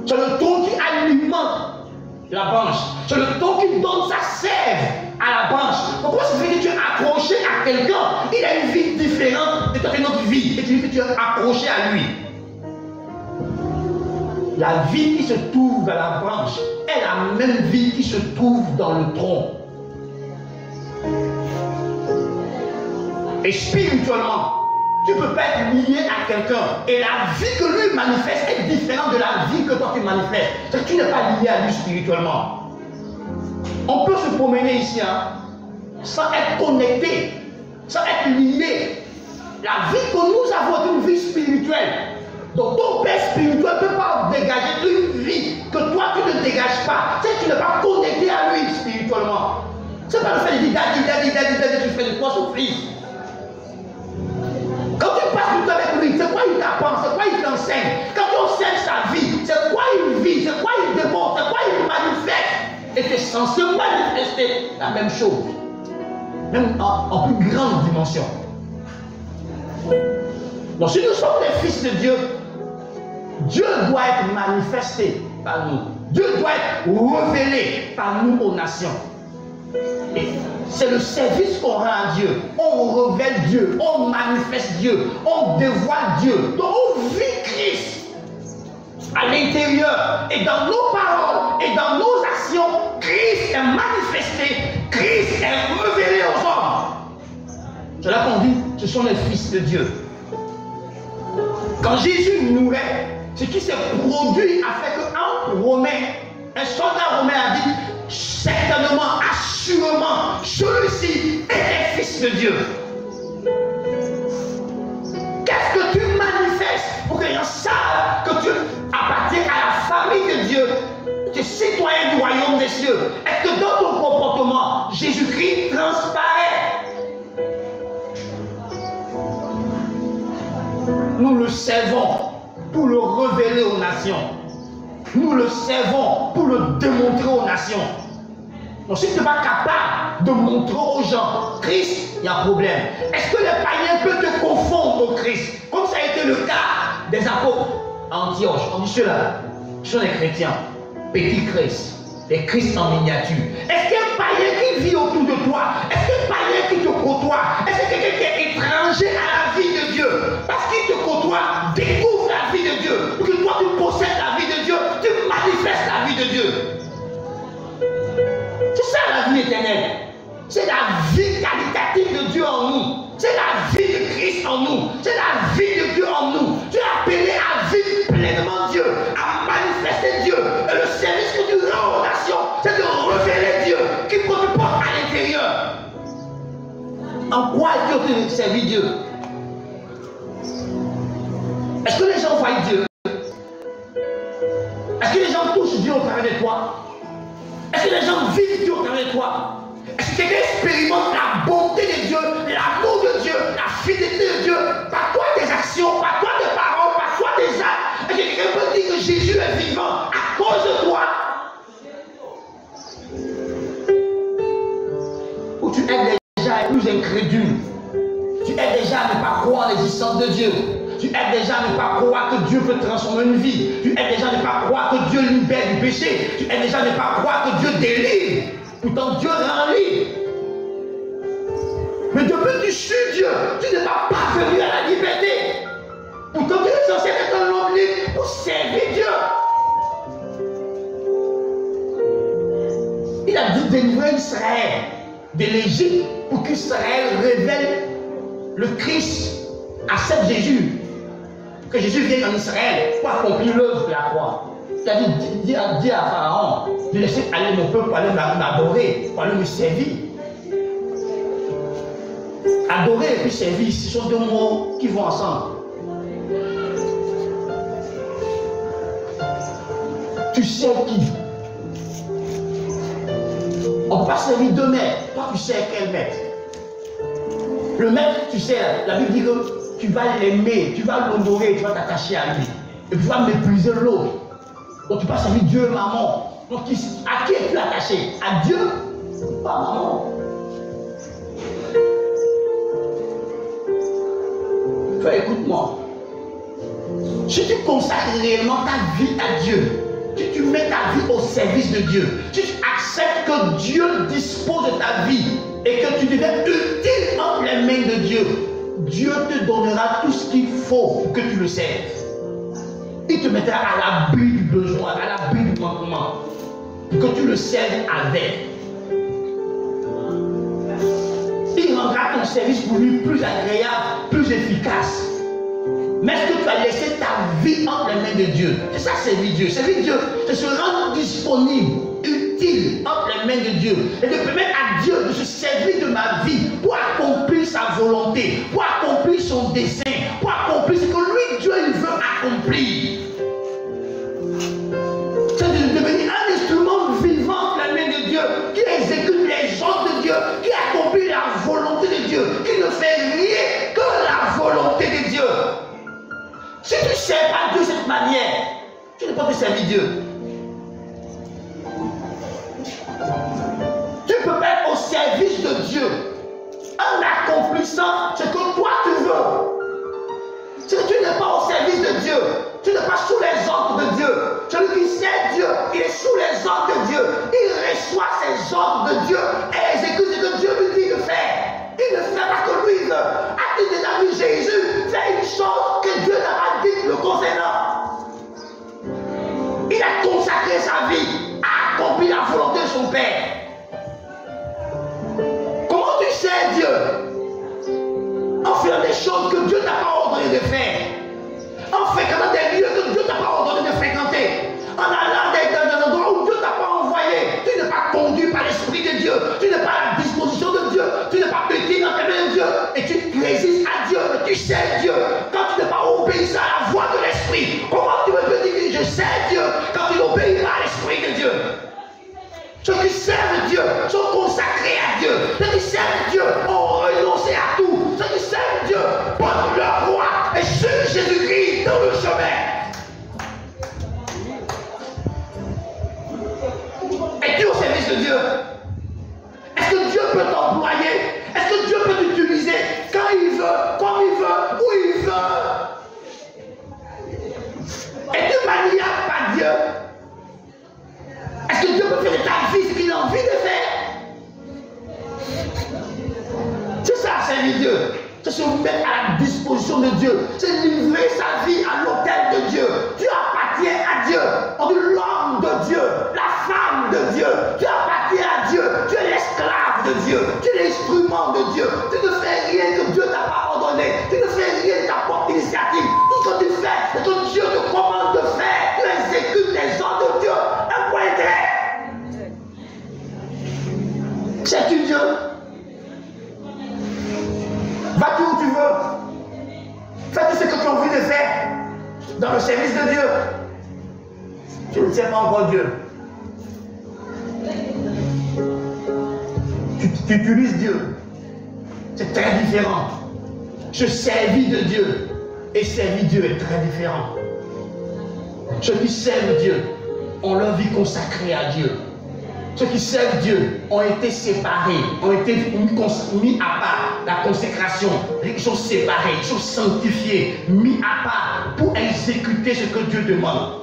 C'est le tronc qui alimente la branche. C'est le tronc qui donne sa sève à la branche. Donc comment ça fait que tu es accroché à quelqu'un? Il a une vie différente de toute notre vie. Et tu dis que tu es accroché à lui. La vie qui se trouve dans la branche est la même vie qui se trouve dans le tronc. Et spirituellement, tu ne peux pas être lié à quelqu'un. Et la vie que lui manifeste est différente de la vie que toi tu manifestes. C'est que tu n'es pas lié à lui spirituellement. On peut se promener ici sans être connecté, sans être lié. La vie que nous avons est une vie spirituelle. Donc ton père spirituel ne peut pas dégager une vie que toi tu ne dégages pas. C'est que tu n'es pas connecté à lui spirituellement. C'est pas le fait de dire daddy, tu fais de toi son fils. Quand tu passes du temps avec lui, c'est quoi il t'apprend, c'est quoi il t'enseigne. Quand tu enseignes sa vie, c'est quoi il vit, c'est quoi il démontre, c'est quoi il manifeste. Et tu es censé manifester la même chose. Même en plus grande dimension. Donc si nous sommes des fils de Dieu, Dieu doit être manifesté par nous. Dieu doit être révélé par nous aux nations. Et c'est le service qu'on rend à Dieu. On révèle Dieu, on manifeste Dieu, on dévoile Dieu. Donc on vit Christ à l'intérieur. Et dans nos paroles et dans nos actions, Christ est manifesté, Christ est révélé aux hommes. C'est là qu'on dit, ce sont les fils de Dieu. Quand Jésus mourait, ce qui s'est produit a fait qu'un Romain, un soldat romain a dit, certainement, assurément, celui-ci est fils de Dieu. Qu'est-ce que tu manifestes pour que les gens savent que tu appartiens à la famille de Dieu, tu es citoyen du royaume des cieux? Est-ce que dans ton comportement, Jésus-Christ transparaît? Nous le servons pour le révéler aux nations. Nous le servons pour le démontrer aux nations. Donc si tu n'es pas capable de montrer aux gens Christ, il y a un problème. Est-ce que les païens peuvent te confondre au Christ? Comme ça a été le cas des apôtres à Antioche. On dit ceux-là, ce sont les chrétiens, petits Christ, les Christ en miniature. Est-ce qu'il y a un païen qui vit autour de toi? Est-ce qu'il y a un païen qui te côtoie? Est-ce qu'il y a quelqu'un qui est étranger à la vie de Dieu? Parce qu'il te côtoie, découvre la vie de Dieu. Pour que toi tu possèdes la vie de Dieu, tu manifestes la vie de Dieu. C'est ça la vie éternelle. C'est la vie qualitative de Dieu en nous. C'est la vie de Christ en nous. C'est la vie de Dieu en nous. Tu es appelé à vivre pleinement Dieu, à manifester Dieu. Et le service que tu rends aux nations, c'est de révéler Dieu qui te porte à l'intérieur. En quoi es-tu servi Dieu? Est-ce que les gens voient Dieu? Est-ce que les gens touchent Dieu au travers de toi? Est-ce que les gens vivent Dieu au travers de toi? Est-ce que quelqu'un expérimente la bonté de Dieu, l'amour de Dieu, la fidélité de Dieu, par toi tes actions, par toi croire en l'existence de Dieu. Tu aides les gens à ne pas croire que Dieu peut transformer une vie. Tu aides les gens à ne pas croire que Dieu libère du péché. Tu aides les gens à ne pas croire que Dieu délivre. Pourtant Dieu rend libre. Mais depuis que tu suis Dieu, tu n'es pas parvenu à la liberté. Pourtant tu es censé être un homme libre pour servir Dieu. Il a dû délivrer Israël de l'Égypte pour qu'Israël révèle le Christ, accepte Jésus. Que Jésus vienne en Israël pour accomplir l'œuvre de la croix. Il a dit à Pharaon de laisser aller mon peuple pour aller m'adorer, pour aller me servir. Adorer et puis servir, ce sont deux mots qui vont ensemble. Tu sais qui? On ne peut pas servir deux maîtres. Toi, tu sais quel maître. Le maître, tu sais, la Bible dit que tu vas l'aimer, tu vas l'honorer, tu vas t'attacher à lui. Et tu vas mépriser l'autre. Donc tu vas servir Dieu et maman. Donc à qui es-tu attaché? À Dieu? Pas à maman. Frère, écoute-moi. Si tu consacres réellement ta vie à Dieu, si tu mets ta vie au service de Dieu, si tu acceptes que Dieu dispose de ta vie et que tu deviens utile entre les mains de Dieu, Dieu te donnera tout ce qu'il faut pour que tu le serves. Il te mettra à l'abri du besoin, à l'abri du manquement, pour que tu le serves avec. Il rendra ton service pour lui plus agréable, plus efficace. Mais est-ce que tu as laissé ta vie entre les mains de Dieu? C'est ça, servir Dieu. Servir Dieu, c'est se rendre disponible, utile entre les mains de Dieu. Et de permettre à Dieu de se servir de ma vie pour accomplir sa volonté, pour accomplir son dessein, pour accomplir ce que lui, Dieu, il veut accomplir. C'est de devenir un instrument vivant entre les mains de Dieu, qui exécute les ordres de Dieu, qui accomplit la volonté de Dieu, qui ne fait rien que la volonté de Dieu. Si tu ne sers pas Dieu de cette manière, tu ne peux pas te servir Dieu. Tu peux pas être au service de Dieu en accomplissant ce que toi tu veux. Si tu n'es pas au service de Dieu, tu n'es pas sous les ordres de Dieu. Celui qui sert Dieu, il est sous les ordres de Dieu. Il reçoit ses ordres de Dieu et exécute ce que Dieu lui dit de faire. Il ne fait pas que lui veut. As-tu déjà vu Jésus faire une chose que Dieu n'a pas dit le concernant? Il a consacré sa vie à accomplir la volonté de son Père. Comment tu sers Dieu? En faisant des choses que Dieu n'a pas ordonné de faire. En fréquentant des lieux que Dieu n'a pas ordonné de fréquenter. En allant dans un endroit où Dieu t'a pas envoyé. Tu n'es pas conduit par l'Esprit de Dieu. Tu n'es pas à la disposition de Dieu. Tu n'es pas petit dans tes mains de Dieu. Et tu résistes à Dieu. Mais tu sers Dieu. Quand tu n'es pas obéissant à la voix de l'Esprit. Comment tu veux te dire que je sers Dieu quand tu n'obéis pas à l'Esprit de Dieu? Ceux qui servent Dieu sont consacrés à Dieu. Ceux qui servent Dieu ont renoncé à tout. Ceux qui servent Dieu portent leur roi et suivent Jésus-Christ dans le chemin. Es-tu au service de Dieu? Est-ce que Dieu peut t'employer? Est-ce que Dieu peut t'utiliser quand il veut, comme il veut, où il veut? Es-tu maniable par Dieu? Est-ce que Dieu peut faire de ta vie ce qu'il a envie de faire? C'est ça, servir Dieu. C'est se mettre à la disposition de Dieu. C'est livrer sa vie à l'autel de Dieu. Tu appartiens à Dieu. On dit l'homme de Dieu, la femme de Dieu. Tu appartiens à Dieu. Tu es l'esclave de Dieu. Tu es l'instrument de Dieu. Tu ne fais rien que Dieu t'a pas ordonné. Tu ne fais rien de ta propre initiative. Tout ce que tu fais, c'est que Dieu te commande de faire. Tu exécutes les ordres de Dieu. Un point clair. C'est-tu Dieu? Va-tu où tu veux. Fais tout ce que tu as envie de faire dans le service de Dieu. Tu ne tiens pas encore Dieu. Tu utilises Dieu. C'est très différent. Je servis de Dieu et servir Dieu est très différent. Ceux qui servent Dieu ont leur vie consacrée à Dieu. Ceux qui servent Dieu ont été séparés, ont été mis à part. La consécration, ils sont séparés, ils sont sanctifiés, mis à part pour exécuter ce que Dieu demande.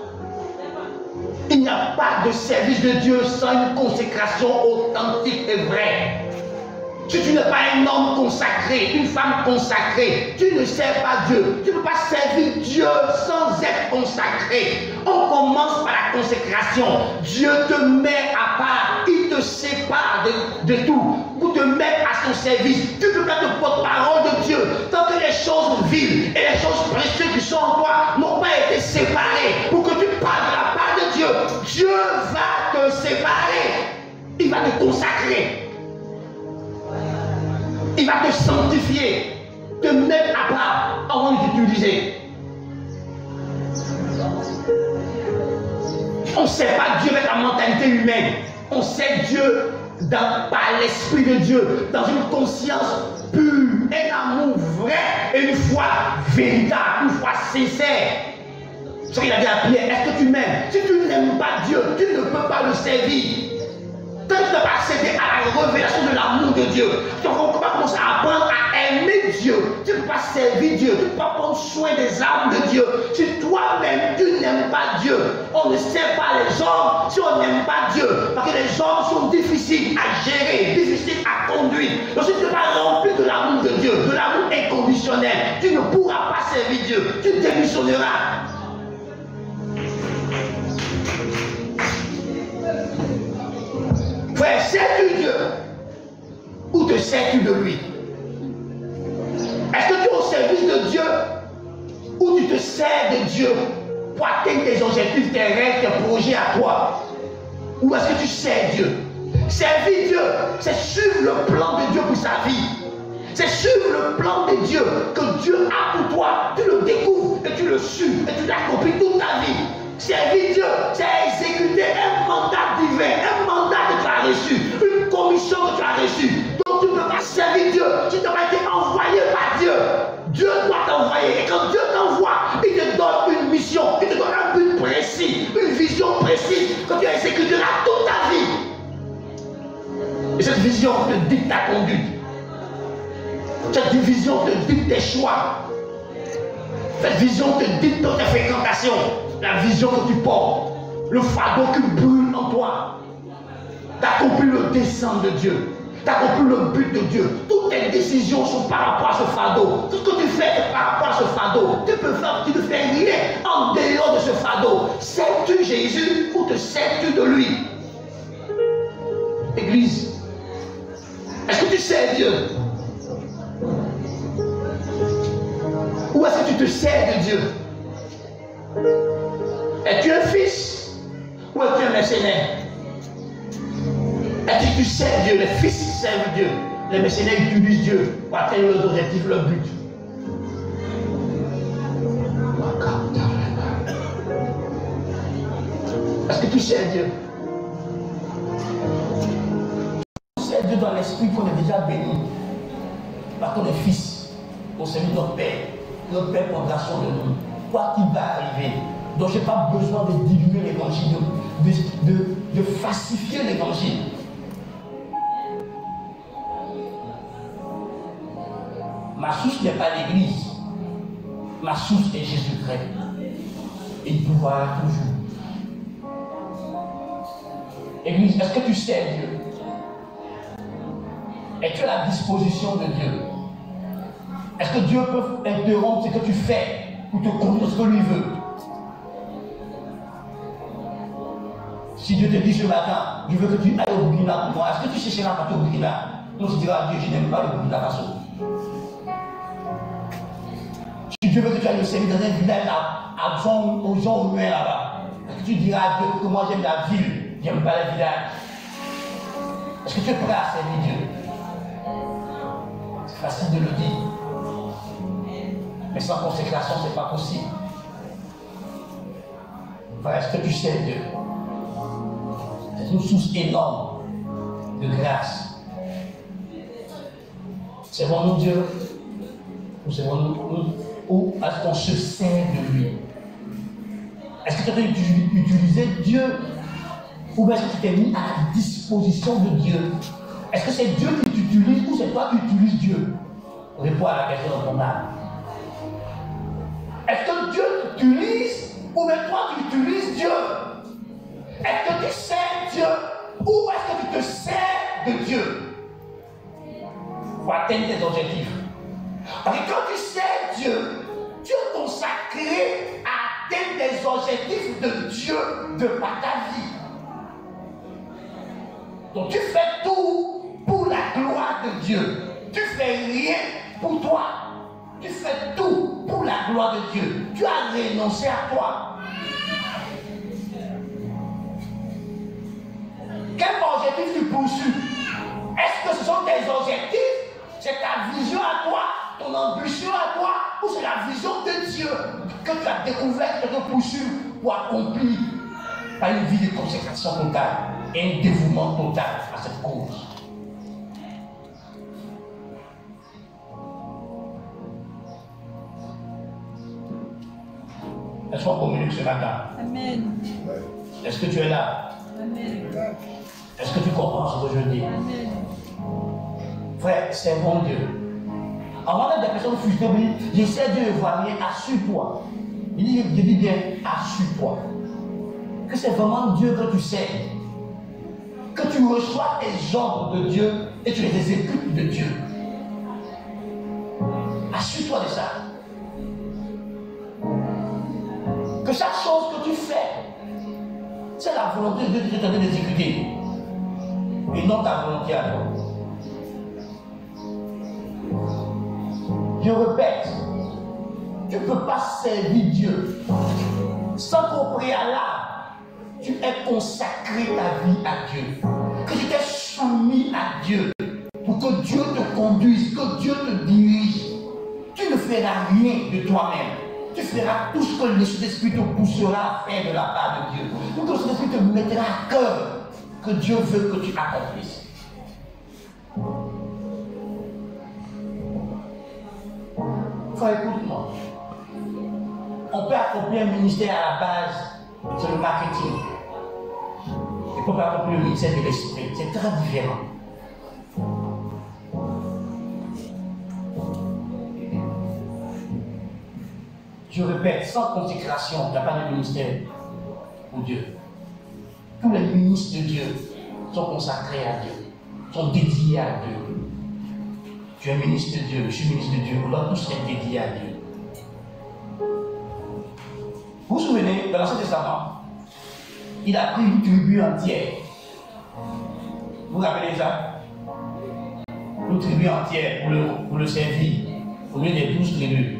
Il n'y a pas de service de Dieu sans une consécration authentique et vraie. Si tu n'es pas un homme consacré, une femme consacrée, tu ne sers pas Dieu. Tu ne peux pas servir Dieu sans être consacré. On commence par la consécration. Dieu te met à part. Il te sépare de tout pour te mettre à son service. Tu ne peux pas te porte-parole de Dieu tant que les choses viles et les choses précieuses qui sont en toi n'ont pas été séparées pour que tu parles de la part de Dieu. Dieu va te séparer. Il va te consacrer. Il va te sanctifier, te mettre à part avant de t'utiliser. On ne sait pas Dieu avec la mentalité humaine. On sait Dieu par l'Esprit de Dieu, dans une conscience pure, un amour vrai et une foi véritable, une foi sincère. C'est ce qu'il a dit à Pierre, est-ce que tu m'aimes? Si tu n'aimes pas Dieu, tu ne peux pas le servir. Tant que tu n'as pas accédé à la révélation de l'amour de Dieu, tu ne vas pas commencer à apprendre à aimer Dieu. Tu ne peux pas servir Dieu, tu ne peux pas prendre soin des âmes de Dieu. Si toi-même tu n'aimes pas Dieu, on ne sert pas les hommes si on n'aime pas Dieu. Parce que les hommes sont difficiles à gérer, difficiles à conduire. Donc si tu n'es pas rempli de l'amour de Dieu, de l'amour inconditionnel, tu ne pourras pas servir Dieu. Tu démissionneras. Frère, sers-tu Dieu ou te sers-tu de lui? Est-ce que tu es au service de Dieu ou tu te sers de Dieu pour atteindre tes objectifs, tes rêves, tes projets à toi? Ou est-ce que tu sers Dieu? Servir Dieu, c'est suivre le plan de Dieu pour sa vie. C'est suivre le plan de Dieu que Dieu a pour toi. Tu le découvres et tu le suis et tu l'accomplis toute ta vie. Servir Dieu, c'est exécuter un mandat divin, un mandat que tu as reçu, une commission que tu as reçue. Donc tu ne peux pas servir Dieu si tu n'as pas été envoyé par Dieu. Dieu doit t'envoyer. Et quand Dieu t'envoie, il te donne une mission, il te donne un but précis, une vision précise que tu exécuteras toute ta vie. Et cette vision te dicte ta conduite. Cette vision te dicte tes choix. Cette vision te dicte tes fréquentations. La vision que tu portes, le fardeau qui brûle en toi. D'accomplir le dessein de Dieu, d'accomplir le but de Dieu. Toutes tes décisions sont par rapport à ce fardeau. Tout ce que tu fais est par rapport à ce fardeau. Tu ne fais rien en dehors de ce fardeau. Sers-tu Jésus ou te sers-tu de lui? Église, est-ce que tu sers Dieu? Ou est-ce que tu te sers de Dieu? Es-tu un fils ou es-tu un mercenaire? Est-ce que tu sers Dieu? Les fils servent Dieu. Les mercenaires utilisent Dieu pour atteindre leurs objectifs, leur but. Est-ce que tu sers Dieu? On sert Dieu dans l'esprit qu'on est déjà béni. Parce qu'on est fils. On sert notre Père. Notre Père prendra soin de nous. Quoi qu'il va arriver. Donc je n'ai pas besoin de diluer l'évangile, de falsifier l'évangile. Ma source n'est pas l'église. Ma source est Jésus-Christ. Et il pourra toujours. Église, est-ce que tu sers Dieu? Es-tu à la disposition de Dieu? Est-ce que Dieu peut interrompre ce que tu fais pour te conduire ce que lui veut? Si Dieu te dit ce matin, je veux que tu ailles au Burkina pour moi, est-ce que tu chercheras à partir au Burkina? Non, tu diras à Dieu, je n'aime pas le Burkina Faso. Si Dieu veut que tu ailles le servir dans un village aux gens humains là-bas, est-ce que tu diras à Dieu que moi j'aime la ville, j'aime pas le village? Est-ce que tu es prêt à servir Dieu? C'est facile de le dire. Mais sans consécration, ce n'est pas possible. Enfin, est-ce que tu sais Dieu? C'est une source énorme de grâce. Servons-nous Dieu ou est-ce qu'on se sert de lui? Est-ce que tu as utiliser Dieu Ou bien est-ce que tu t'es mis à la disposition de Dieu? Est-ce que c'est Dieu qui t'utilise ou c'est toi qui utilises Dieu? Réponds à la question dans ton âme. Est-ce que Dieu t'utilise ou bien toi tu utilises Dieu? Est-ce que tu sers Dieu ou est-ce que tu te sers de Dieu pour atteindre tes objectifs? Parce que quand tu sers Dieu, tu es consacré à atteindre des objectifs de Dieu de par ta vie. Donc tu fais tout pour la gloire de Dieu. Tu fais rien pour toi. Tu fais tout pour la gloire de Dieu. Tu as renoncé à toi. Quel objectif tu poursuis? Est-ce que ce sont tes objectifs? C'est ta vision à toi, ton ambition à toi, ou c'est la vision de Dieu que tu as découvert, que tu poursuis pour accomplir par une vie de consécration totale et un dévouement total à cette cause? Est-ce qu'on communique ce matin? Amen. Est-ce que tu es là? Amen. Est-ce que tu comprends ce que je dis? Amen. Frère, servons Dieu. Avant d'être des personnes frustrées, j'essaie de voir rien, assure-toi. Je dis bien, assure-toi. Que c'est vraiment Dieu que tu sers. Que tu reçois les ordres de Dieu et tu les exécutes de Dieu. Assure-toi de ça. Que chaque chose que tu fais, c'est la volonté de Dieu qui est en train d'exécuter. Et non ta volonté à toi. Je répète, tu ne peux pas servir Dieu sans qu'au préalable, tu aies consacré ta vie à Dieu. Que tu t'es soumis à Dieu pour que Dieu te conduise, que Dieu te dirige. Tu ne feras rien de toi-même. Tu feras tout ce que le Saint-Esprit te poussera à faire de la part de Dieu. Tout ce que le Saint-Esprit te mettra à cœur que Dieu veut que tu accomplisses. Frère, écoute-moi. On peut accomplir un ministère à la base, c'est le marketing. Et on peut accomplir le ministère de l'esprit. C'est très différent. Je répète, sans consécration, il n'y a pas de ministère pour Dieu. Tous les ministres de Dieu sont consacrés à Dieu, sont dédiés à Dieu. Tu es ministre de Dieu, je suis ministre de Dieu, on doit tous être dédiés à Dieu. Vous vous souvenez, dans l'Ancien Testament, il a pris une tribu entière. Vous vous rappelez ça? Une tribu entière pour le servir, au lieu des 12 tribus.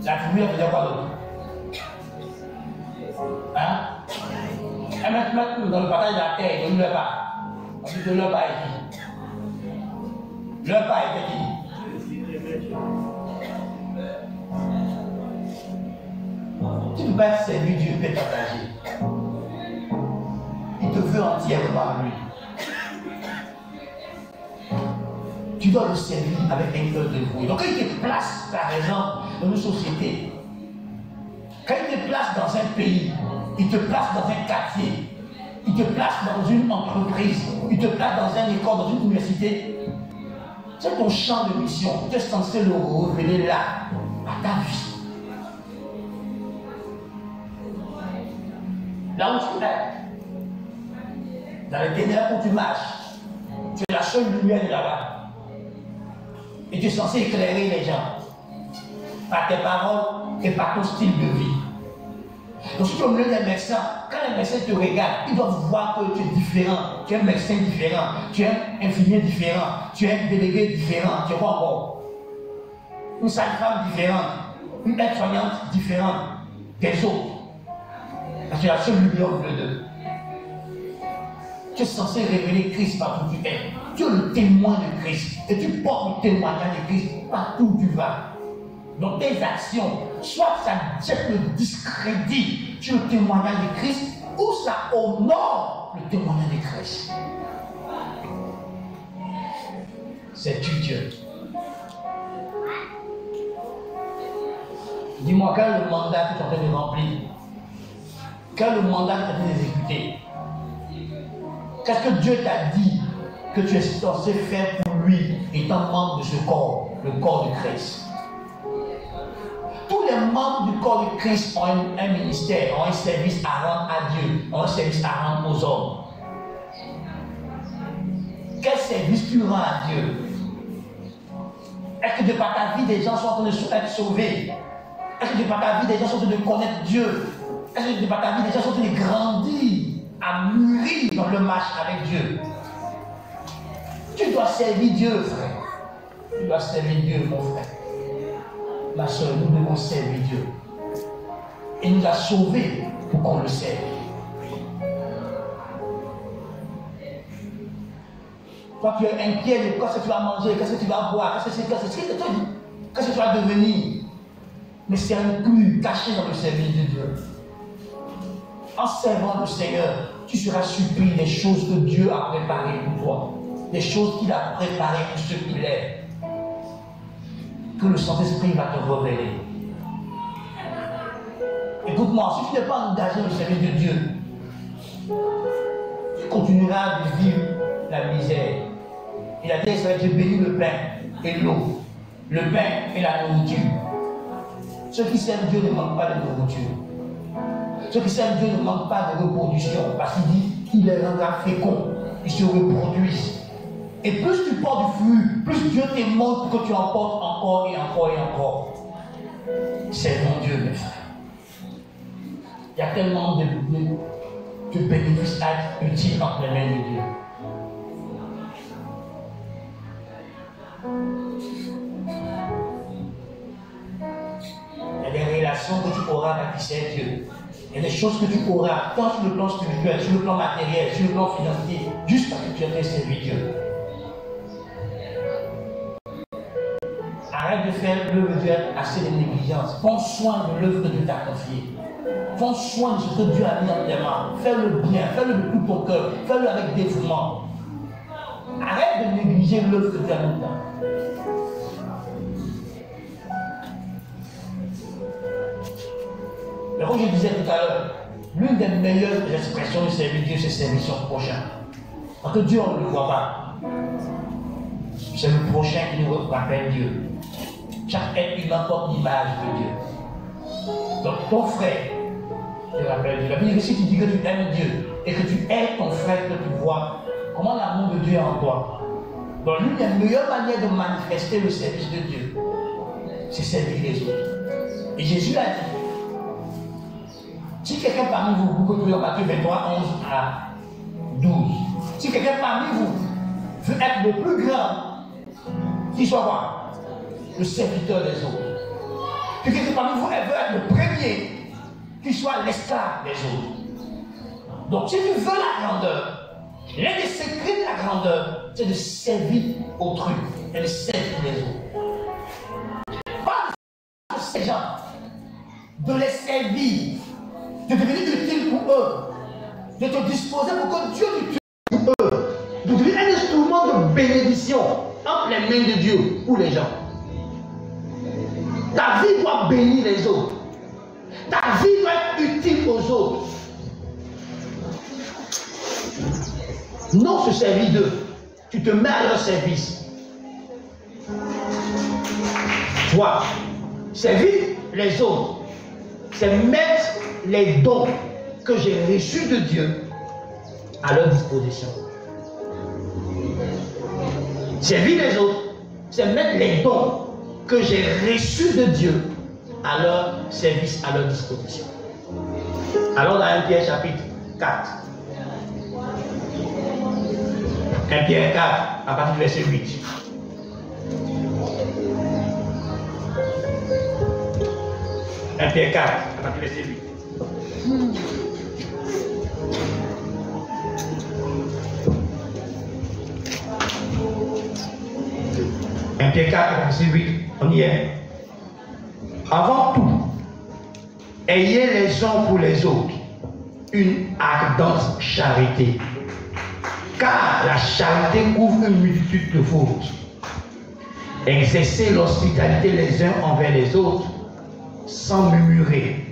La tribu, elle faisait quoi d'autre? Hein? Elle met dans le partage de la terre, ils donnent leur part. Ensuite, leur part est qui? Leur part est qui? Tu ne peux pas servir Dieu et partager. Il te veut entièrement à lui. Tu dois le servir avec un cœur dévoué. Donc, quand il te place, par exemple, dans une société, quand il te place dans un pays, il te place dans un quartier, il te place dans une entreprise, il te place dans une école, dans une université, c'est ton champ de mission. Tu es censé le révéler là, à ta vie. Là où tu es, dans les ténèbres où tu marches, tu es la seule lumière de là-bas. Et tu es censé éclairer les gens par tes paroles et par ton style de vie. Donc si tu es au milieu des médecins, quand les médecins te regardent, ils doivent voir que tu es différent. Tu es un médecin différent, tu es un infirmier différent, tu es un délégué différent, tu es quoi encore? Une sage-femme différente, une aide-soignante différente des autres. Parce que tu es la seule lumière au milieu d'eux. Tu es censé révéler Christ partout où tu es. Tu es le témoin de Christ. Et tu portes le témoignage de Christ partout où tu vas. Dans tes actions, soit ça jette le discrédit sur le témoignage de Christ, ou ça honore le témoignage de Christ. C'est-tu Dieu? Dis-moi, quel est le mandat que tu es en train de remplir? Quel est le mandat que tu es en train d'exécuter? Qu'est-ce que Dieu t'a dit que tu es censé faire pour lui, étant membre de ce corps, le corps de Christ? Tous les membres du corps de Christ ont un ministère, ont un service à rendre à Dieu, ont un service à rendre aux hommes. Quel service tu rends à Dieu? Est-ce que de par ta vie, des gens sont en train d'être sauvés? Est-ce que de par ta vie, des gens sont en train de connaître Dieu? Est-ce que de par ta vie, des gens sont en train de grandir, à mûrir dans le marche avec Dieu? Tu dois servir Dieu, frère. Tu dois servir Dieu, mon frère. Ma soeur, nous devons servir Dieu. Il nous a sauvés pour qu'on le serve. Toi, tu es inquiet de qu'est-ce que tu vas manger, qu'est-ce que tu vas boire, qu'est-ce que tu vas devenir. Mais c'est inclus, caché dans le service de Dieu. En servant le Seigneur, tu seras surpris des choses que Dieu a préparées pour toi. Des choses qu'il a préparées pour ceux qu'il est. Que le Saint-Esprit va te révéler. Écoute-moi, si tu n'es pas engagé dans le service de Dieu, tu continueras de vivre la misère. Il a dit que Dieu bénit le pain et l'eau. Le pain et la nourriture. Ceux qui servent Dieu ne manquent pas de nourriture. Ceux qui servent Dieu ne manquent pas de reproduction. Parce qu'il dit qu'il les rendra féconds. Ils se reproduisent. Et plus tu portes du fruit, plus Dieu te montre que tu en portes encore et encore et encore. Servons Dieu, mes frères. Il y a tellement de bénéfices à être utiles entre les mains de Dieu. Il y a des relations que tu auras avec qui sert Dieu. Il y a des choses que tu auras, tant sur le plan spirituel, sur le plan matériel, sur le plan financier, juste parce que tu as servi Dieu. Arrête de faire l'œuvre de Dieu assez de négligence. Prends soin de l'œuvre que Dieu t'a confiée. Prends soin de ce que Dieu a mis dans tes mains. Fais-le bien, fais-le de tout ton cœur, fais-le avec dévouement. Arrête de négliger l'œuvre que Dieu a mis dans tes mains. Mais comme je disais tout à l'heure, l'une des meilleures expressions de servir Dieu, c'est servir son prochain. Parce que Dieu, on ne le voit pas. C'est le prochain qui nous rappelle Dieu. Chaque être humain porte l'image de Dieu. Donc ton frère te rappelle Dieu. La Bible dit que si tu dis que tu aimes Dieu et que tu aimes ton frère que tu vois, comment l'amour de Dieu est en toi? Donc l'une des meilleures manières de manifester le service de Dieu, c'est servir les autres. Et Jésus a dit, si quelqu'un parmi vous, vous pouvez dans Matthieu 23, 11 à 12, si quelqu'un parmi vous veut être le plus grand, qu'il soit quoi? Le serviteur des autres. Que quelqu'un parmi vous veut être le premier, qu'il soit l'esclave des autres. Donc si tu veux la grandeur, l'un des secrets de la grandeur, c'est de servir autrui et de servir les autres. Pas de ces gens, de les servir, de devenir utile pour eux, de te disposer pour que Dieu t'utilise pour eux, de devenir un instrument de bénédiction entre les mains de Dieu pour les gens. Ta vie doit bénir les autres. Ta vie doit être utile aux autres. Non se servir d'eux. Tu te mets à leur service. Toi, servir les autres, c'est mettre les dons que j'ai reçus de Dieu à leur disposition. Servir les autres, c'est mettre les dons que j'ai reçus de Dieu à leur service, à leur disposition. Alors dans 1 Pierre chapitre 4, 1 Pierre 4, à partir du verset 8. Un Pierre 4, à partir du verset 8. Un Pierre 4, verset 8, on y est. Avant tout, ayez les uns pour les autres une ardente charité, car la charité couvre une multitude de fautes. Exercez l'hospitalité les uns envers les autres sans murmurer,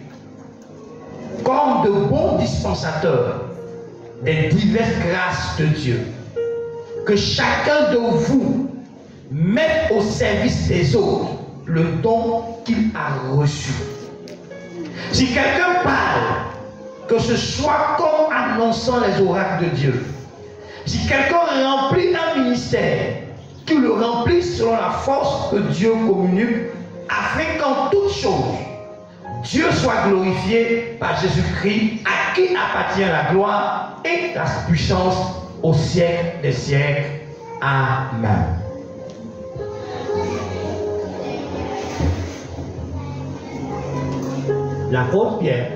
comme de bons dispensateurs, des diverses grâces de Dieu. Que chacun de vous mette au service des autres le don qu'il a reçu. Si quelqu'un parle, que ce soit comme annonçant les oracles de Dieu. Si quelqu'un remplit un ministère, qu'il le remplisse selon la force que Dieu communique, afin qu'en toutes choses, Dieu soit glorifié par Jésus-Christ, à qui appartient la gloire et la puissance au siècle des siècles. Amen. L'apôtre Pierre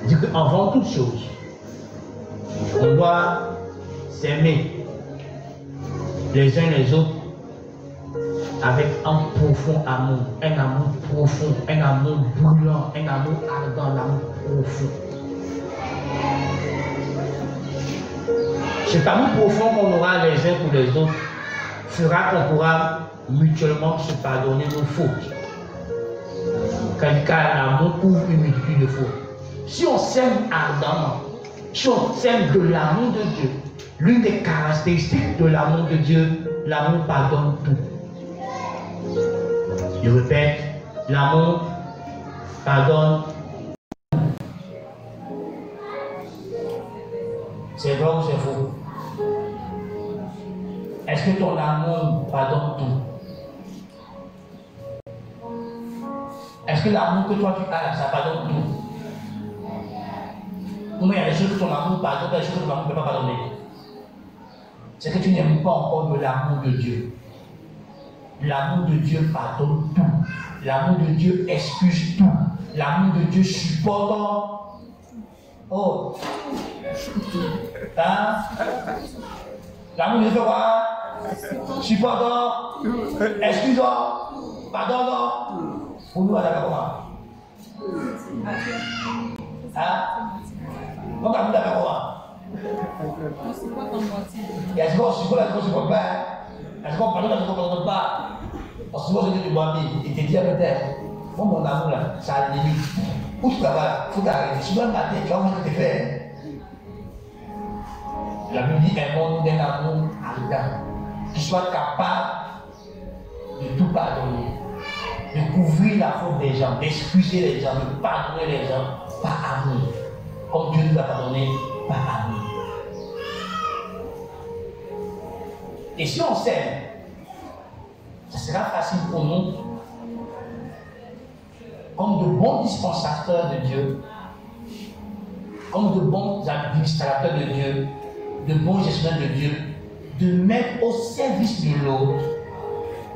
dit qu'avant toute chose, on doit s'aimer les uns les autres avec un profond amour, un amour profond, un amour brûlant, un amour ardent, un amour profond. Cet amour profond qu'on aura les uns pour les autres fera qu'on pourra mutuellement se pardonner nos fautes. Car l'amour couvre une multitude de fautes. Si on s'aime ardemment, si on s'aime de l'amour de Dieu, l'une des caractéristiques de l'amour de Dieu, l'amour pardonne tout. Je répète, l'amour pardonne tout. C'est vrai ou c'est faux? Est-ce que ton amour pardonne tout? Est-ce que l'amour que toi tu as, ça pardonne tout? Ou il y a des choses que ton amour pardonne, des choses que ton amour ne peut pas pardonner. C'est que tu n'aimes pas encore de l'amour de Dieu. L'amour de Dieu pardonne tout. L'amour de Dieu excuse tout. L'amour de Dieu supporte. Oh. Hein? L'amour de Dieu fait quoi? Supportant. Excusant. Pardonnant. Pour nous, on a comment? Hein? Donc, l'amour d'abord comment? On supporte en moitié. Est-ce qu'on supporte, est-ce qu'on ne supporte pas? Est-ce qu'on pardonne, est-ce qu'on ne pardonne pas? On supporte ce que tu m'as dit. Il te dit peut-être, moi mon amour là, ça a une limite. Où tu vas là, il faut t'arrêter. Si tu vas le matin, tu vas voir ce que tu fais. La Bible dit aimons-nous d'un amour ardent, qui soit capable de tout pardonner, de couvrir la faute des gens, d'excuser les gens, de pardonner les gens par amour. Comme Dieu nous a pardonné par amour. Et si on s'aime, ça sera facile pour nous, comme de bons dispensateurs de Dieu, comme de bons administrateurs de Dieu, de bons gestionnaires de Dieu, de mettre au service de l'autre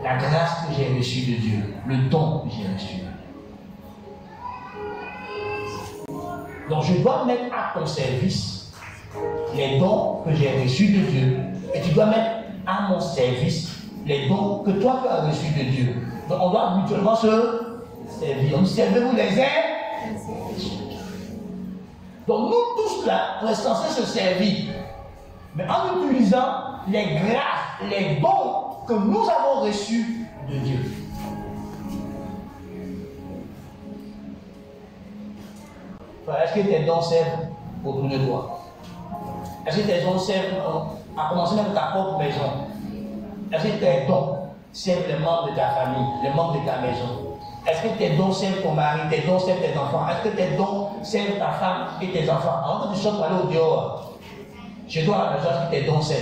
la grâce que j'ai reçue de Dieu, le don que j'ai reçu. Donc je dois mettre à ton service les dons que j'ai reçus de Dieu, et tu dois mettre à mon service les dons que toi tu as reçus de Dieu. Donc on doit mutuellement se servir. Servez-vous les uns. Donc nous tous là, on est censés se servir, mais en utilisant les grâces, les dons que nous avons reçus de Dieu. Est-ce que tes dons servent autour de toi? Est-ce que tes dons servent, à commencer même de ta propre maison? Est-ce que tes dons servent les membres de ta famille, les membres de ta maison? Est-ce que tes dons servent ton mari, tes dons servent tes enfants? Est-ce que tes dons servent ta femme et tes enfants? Avant que tu sortes pour aller au dehors, chez toi à la maison, est-ce que tes dons servent?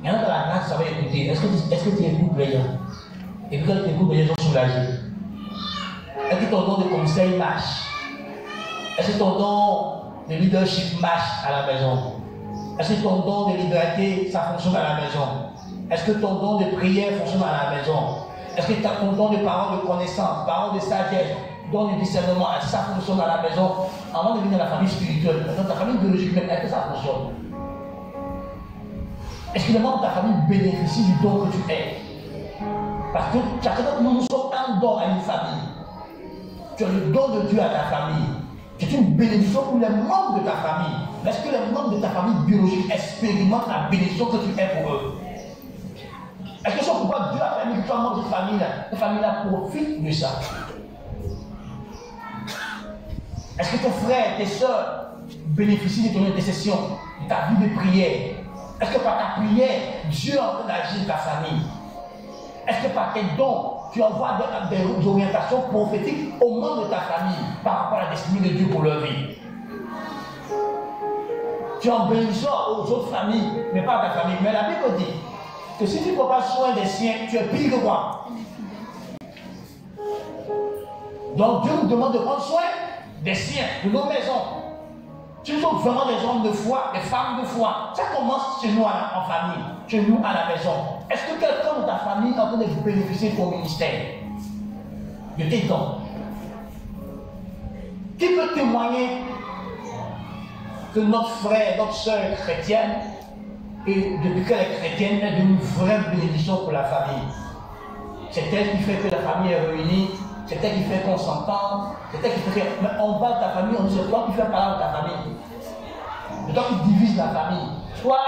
Il y en a dans la classe, ça va écouter. Est-ce que tu écoutes les gens? Et puis quand tu écoutes, les gens sont soulagés. Est-ce que ton don de conseil marche? Est-ce que ton don de leadership marche à la maison? Est-ce que ton don de liberté, ça fonctionne à la maison? Est-ce que ton don de prière fonctionne à la maison? Est-ce que ton don de parole de connaissance, parole de sagesse, don de discernement, est-ce que ça fonctionne à la maison? Avant de venir dans la famille spirituelle, dans ta famille biologique, est-ce que ça fonctionne? Est-ce que les membres de ta famille bénéficient du don que tu es? Parce que chacun d'entre nous sommes un don à une famille. Tu as le don de Dieu à ta famille. C'est une bénédiction pour les membres de ta famille. Mais est-ce que les membres de ta famille biologique expérimentent la bénédiction que tu es pour eux? Est-ce que c'est pourquoi Dieu a permis que tu sois membre de cette famille-là? Cette famille-là profite de ça. Est-ce que tes frères, tes soeurs bénéficient de ton intercession, de ta vie de prière? Est-ce que par ta prière, Dieu est en train d'agir dans ta famille? Est-ce que par tes dons, tu envoies des orientations prophétiques aux membres de ta famille par rapport à la destinée de Dieu pour leur vie? Tu es en bénédiction aux autres familles, mais pas à ta famille. Mais la Bible dit que si tu ne prends pas soin des siens, tu es pire que moi. Donc Dieu nous demande de prendre soin des siens, de nos maisons. Si nous sommes vraiment des hommes de foi, des femmes de foi, ça commence chez nous en famille, chez nous à la maison. Est-ce que quelqu'un de ta famille est en train de bénéficier de ton ministère, de tes dons? Qui peut témoigner que notre frère, notre soeur chrétienne, et depuis qu'elle est chrétienne, est d'une vraie bénédiction pour la famille? C'est elle qui fait que la famille est réunie, c'est elle qui fait qu'on s'entend, c'est elle qui fait que... Mais on va de ta famille, on dit c'est toi qui fais parler de ta famille. C'est toi qui divise la famille. Toi,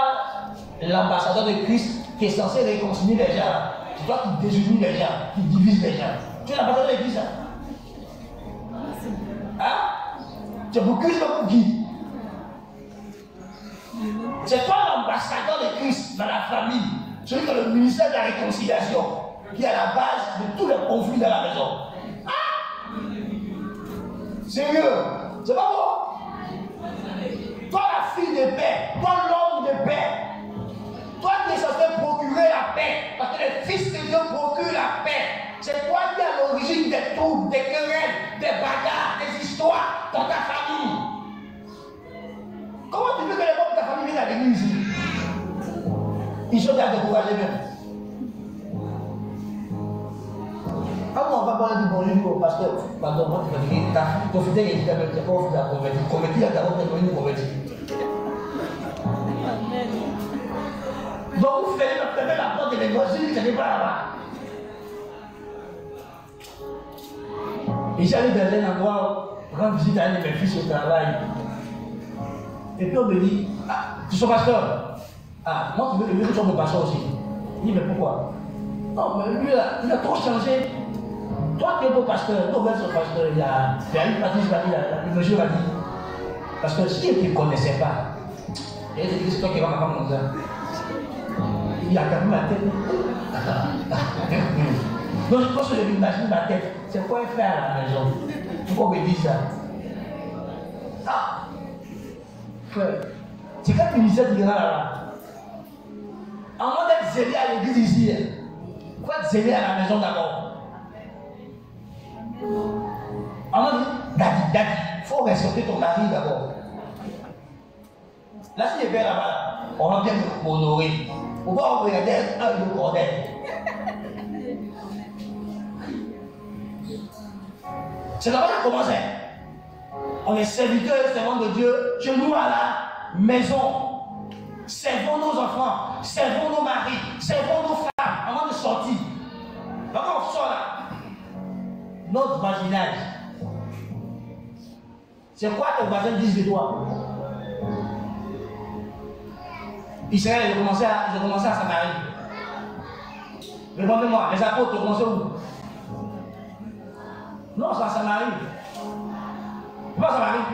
l'ambassadeur de Christ qui est censé réconcilier les gens, c'est toi qui désunis les gens, qui divise les gens. Tu es l'ambassadeur de l'Église, hein? Tu es pour Christ ou pour qui? C'est toi l'ambassadeur de Christ dans la famille, celui qui a le ministère de la réconciliation, qui est à la base de tous les conflits dans la maison. Ah! Sérieux? C'est pas bon? Toi la fille de paix, toi l'homme de paix, toi qui es censé procurer la paix, parce que le Fils de Dieu procure la paix. C'est toi qui es à l'origine des troubles, des querelles, des bagarres, des histoires dans ta famille. Comment tu veux que les membres de ta famille viennent à l'église ici? Ils sont à décourager même. Ah bon, on va parler du bonjour au pasteur. Pardon, moi tu vas dire, ton fidèle est dit à même, ton fidèle a converti. Converti, il a d'abord converti, converti. Donc vous fermez la porte de l'évangile, ce n'est pas là-bas. Et j'allais dans un endroit, rendre visite à un de mes fils au travail. Et puis on me dit, ah, tu es pasteur? Ah, moi tu veux que tu sois mon pasteur aussi. Il dit, mais pourquoi? Non, mais lui là, il a trop changé. Toi tu es mon pasteur, toi même son pasteur, il a une partie, le monsieur m'a dit. Parce que si tu ne connaissais pas, il a dit, c'est toi qui vas m'apprendre comme ça. Il a quand même la tête. Donc je pense que je m'imagine ma tête. C'est quoi faire à la maison? Pourquoi on me dit ça? Ah! C'est quel ministère qui ira là-bas? En moins d'être zélé à l'église ici, il faut être zélé à la maison d'abord. En moins de daddy, il faut respecter ton mari d'abord. Là, si je vais là-bas, on va bien m'honorer. On va regarder un de bordel. C'est là-bas que ça commence. On est serviteurs et servants de Dieu chez nous à la maison. Servons nos enfants, servons nos maris, servons nos femmes avant de sortir. Quand on sort là, notre voisinage. C'est quoi tes voisins disent de toi? Israël, ils ont commencé à Samarie. Répondez-moi, les apôtres ont commencé où? Non, c'est à Samarie. C'est pas Samarie.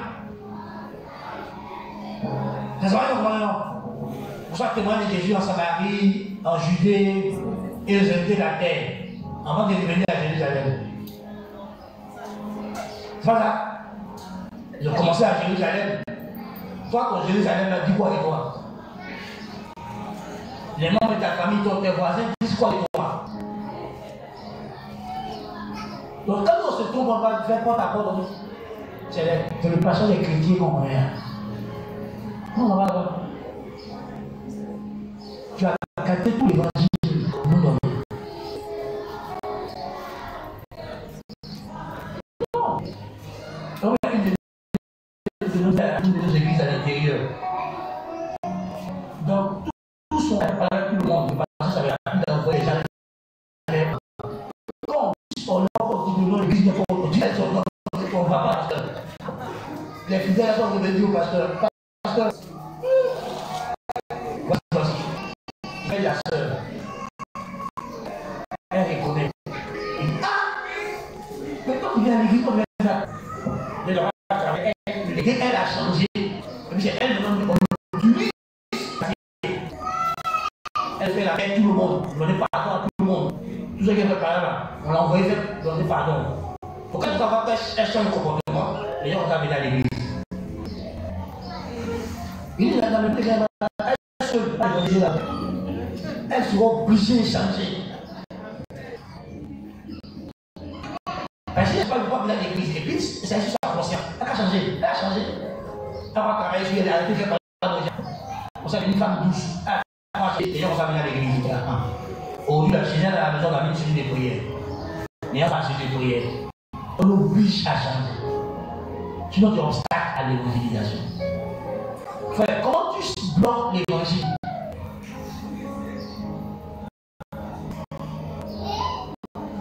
C'est Samarie ou non? Pour ça que témoignent de Jésus en Samarie, en Judée, et ils étaient la terre avant de revenir à Jérusalem. C'est pas ça? Ils ont commencé à Jérusalem. Toi, quand Jérusalem a dit quoi de toi? Les membres de ta famille, tes voisins, disent quoi de toi? Donc quand on se trouve, on va faire porte à porte. C'est le passion des chrétiens qu'on connaît. On va voir. Tu as capté tout l'évangile nous donner. Non. Donc il y a une de nos églises à l'intérieur. Donc tous sont préparés, tout le monde. Parce que ça va plus d'envoyer les gens. Quand on a l'église de on ne va pas, pasteur. Les fidèles sont revenus au pasteur. Pasteur, voici. Mais la soeur, elle reconnaît. Elle dit, ah, mais quand tu viens à l'église, on vient là. Et qu'elle a changé. Et puis c'est elle maintenant on l'utilise. Elle fait la paix à tout le monde. On donne pardon à tout le monde. Tout ce qui est fait par là, on l'a envoyé faire donner pardon. Pourquoi tu vas pas chercher un comportement? Les gens vont venir à l'église. Il est dans le terrain, elle se bat là. Elle sera obligée de changer. Parce qu'elle ne peut pas venir à l'église. Et puis, c'est juste sa conscience. Elle a changé. Elle a changé. Elle va travailler sur elle, elle a été faite par les gens. On s'est une femme douce. Les gens vont venir à l'église. Aujourd'hui, la chrétienne à la maison, on a mis sur des prières. Mais on va sur des prières. On l'oblige à changer. Sinon, tu es obstacle à l'évangélisation. Frère, comment tu bloques l'évangile?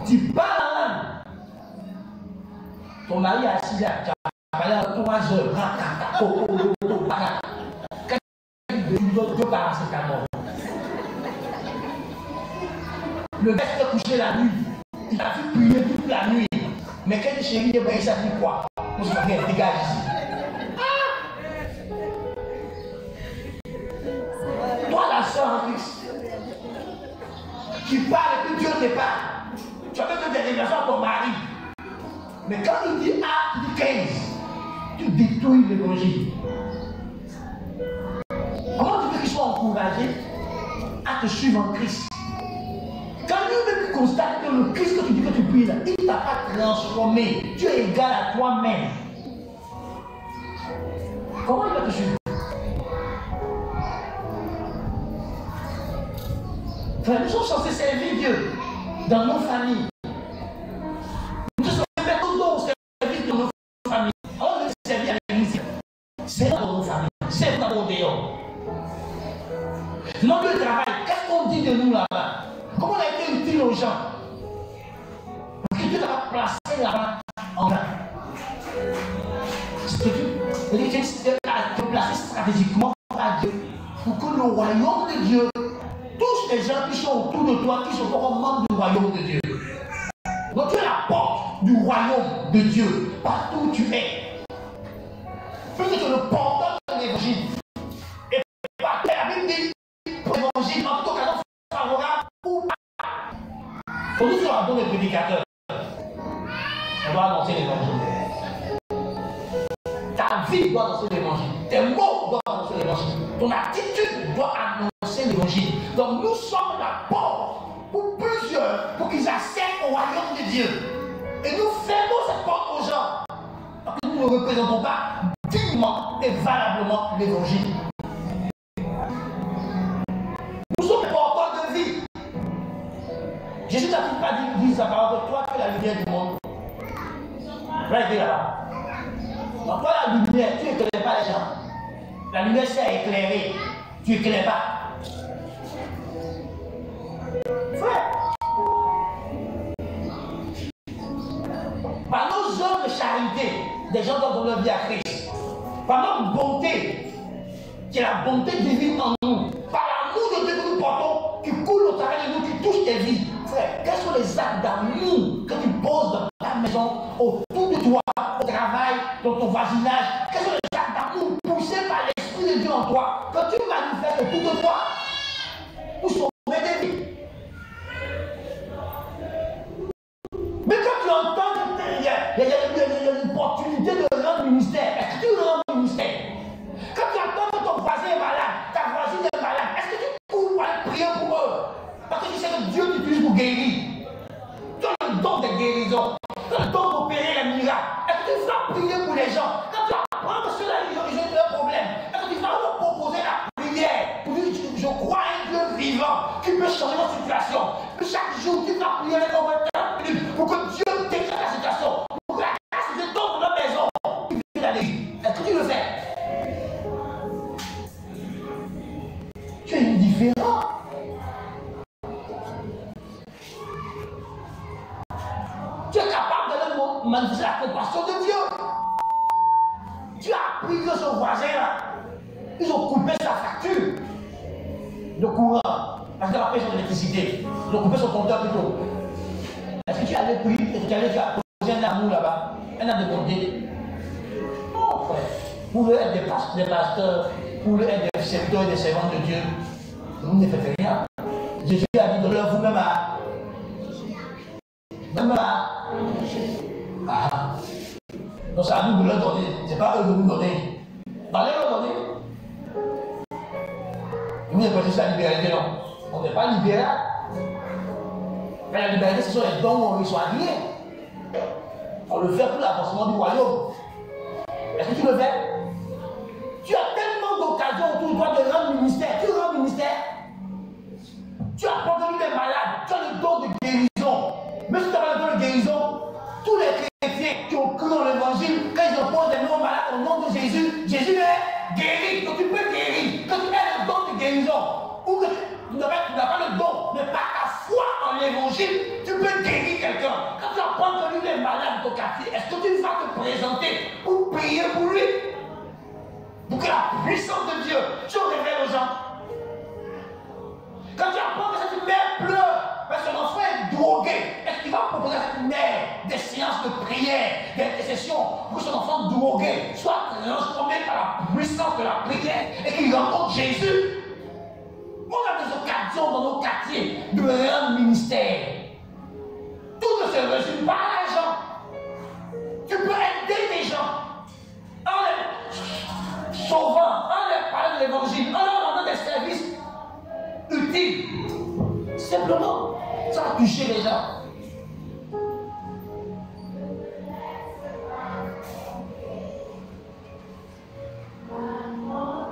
Tu parles en langue. Ton mari est assis là, tu as parlé en 3 heures. Deux paracétamol. Le gars s'est couché la nuit. Il a fait prier toute la nuit. Mais quel chéri est venu, ça dit quoi? On se fait dégage ici. Toi, la soeur en Christ, tu parles et que Dieu te parle. Tu as fait des révélations à ton mari. Mais quand il dit A, tu dis 15, tu détruis l'évangile. Comment tu veux qu'il soit encouragé à te suivre en Christ? Quand lui-même constate que le Christ que tu dis que tu pries là, il ne t'a pas transformé, tu es égal à toi-même. Comment il va te suivre? Frère, nous sommes censés servir Dieu dans nos familles. Nous sommes censés mettre tout au service de nos familles. On veut servir à l'église. C'est dans nos familles. C'est dans nos dehors. Notre travail, qu'est-ce qu'on dit de nous là-bas? Comment on a été utile aux gens? Parce que Dieu t'a placé là-bas en bas. Dieu t'a placé stratégiquement par Dieu pour que le royaume de Dieu touche les gens qui sont autour de toi, qui sont encore membres du royaume de Dieu. Donc tu es la porte du royaume de Dieu, partout où tu es. Plus que le porteur de l'évangile. Et par terre, la Bible dit, pour l'évangile, en tout cas, favorable ou pas. Pour nous, sur un bon prédicateur, on doit annoncer l'évangile. Ta vie doit annoncer l'évangile. Tes mots doivent annoncer l'évangile. Ton attitude doit annoncer l'évangile. Donc nous sommes la porte pour plusieurs, pour qu'ils accèdent au royaume de Dieu. Et nous fermons cette porte aux gens. Parce que nous ne représentons pas dignement et valablement l'évangile. Nous sommes porteurs de vie. Jésus n'a-t-il pas dit sa parole que toi tu es la lumière du monde? Regardez là-bas. Donc toi la lumière, tu n'éclaires pas les gens. La lumière c'est éclairer. Tu n'éclaires pas. Frère. Par nos œuvres de charité, des gens donnent leur vie à Christ. Par notre bonté, qui est la bonté divine en nous. Par l'amour de Dieu que nous portons, qui coule au travers de nous, qui touche tes vies. Frère, quels sont les actes d'amour que tu poses dans ta maison, autour de toi, au travail, dans ton voisinage? Quels sont les actes d'amour poussés par l'Esprit de Dieu en toi, que tu manifestes autour de toi pour sauver des vies? Mais quand tu entends qu'il y a une opportunité de rendre ministère, est-ce que tu rends ministère? Quand tu entends que ton voisin est malade, ta voisine est malade, est-ce que tu cours pour aller prier pour eux? Parce que tu sais que Dieu t'utilise pour guérir. Tu as le don de guérison. Tu as le don d'opérer les miracles. Est-ce que tu vas prier pour les gens? Quand tu apprends que ceux-là, ils ont leurs problèmes, est-ce que tu vas leur proposer la prière pour dire je crois à un Dieu vivant qui peut changer notre situation? Que chaque jour, tu vas prier avec au moins 30 minutes pour que Dieu déclare la situation. Pour que la grâce de Dieu tombe dans notre maison. Est-ce que tu le fais? Tu es indifférent. Tu es capable de manifester la compassion de Dieu. Tu as appris que ce voisin-là, ils ont coupé sa facture de courant parce qu'il a payé son électricité. Ils ont coupé son compteur plutôt. Est-ce que tu allais prier? Est-ce que tu allais posé un amour là-bas? Un an de bonté? Non, frère. Vous voulez être des pasteurs, vous voulez être des serviteurs et des servantes de Dieu. Vous ne faites rien. Jésus a dit, donnez-leur vous-même à. Même à. Ah. Donc c'est à nous de leur donner. Ce n'est pas eux de nous donner. Allez leur donner. Vous n'êtes pas juste la libéralité, non. On n'est pas libéré. Mais la liberté, ce sont les dons où on reçoit rien. On le fait pour l'avancement du royaume. Est-ce que tu le fais? Tu as tellement d'occasions autour de toi de rendre ministère. Tu rends ministère. Tu as pardonné les malades. Tu as le don de guérison. Mais si tu n'as pas le don de guérison, tous les chrétiens qui ont cru dans l'évangile, quand ils opposent des noms malades au nom de Jésus, Jésus est guéri. Donc tu peux guérir. Quand tu as le don de guérison, ou que tu n'as pas le don, mais par ta foi en l'évangile, tu peux guérir quelqu'un. Quand tu as pardonné les malades de ton quartier, est-ce que tu vas te présenter pour prier pour lui? Pour que la puissance de Dieu se révèle aux gens. Quand tu apprends que cette mère pleure, parce que son enfant est drogué, est-ce qu'il va proposer à cette mère des séances de prière, d'intercession, pour que son enfant drogué soit transformé par la puissance de la prière et qu'il rencontre Jésus? On a des occasions dans nos quartiers de rendre ministère. Tout ne se résume pas à l'argent. Tu peux aider des gens en les sauvant, en leur parlant de l'évangile, en leur rendant des services utiles. Simplement, ça va toucher les gens.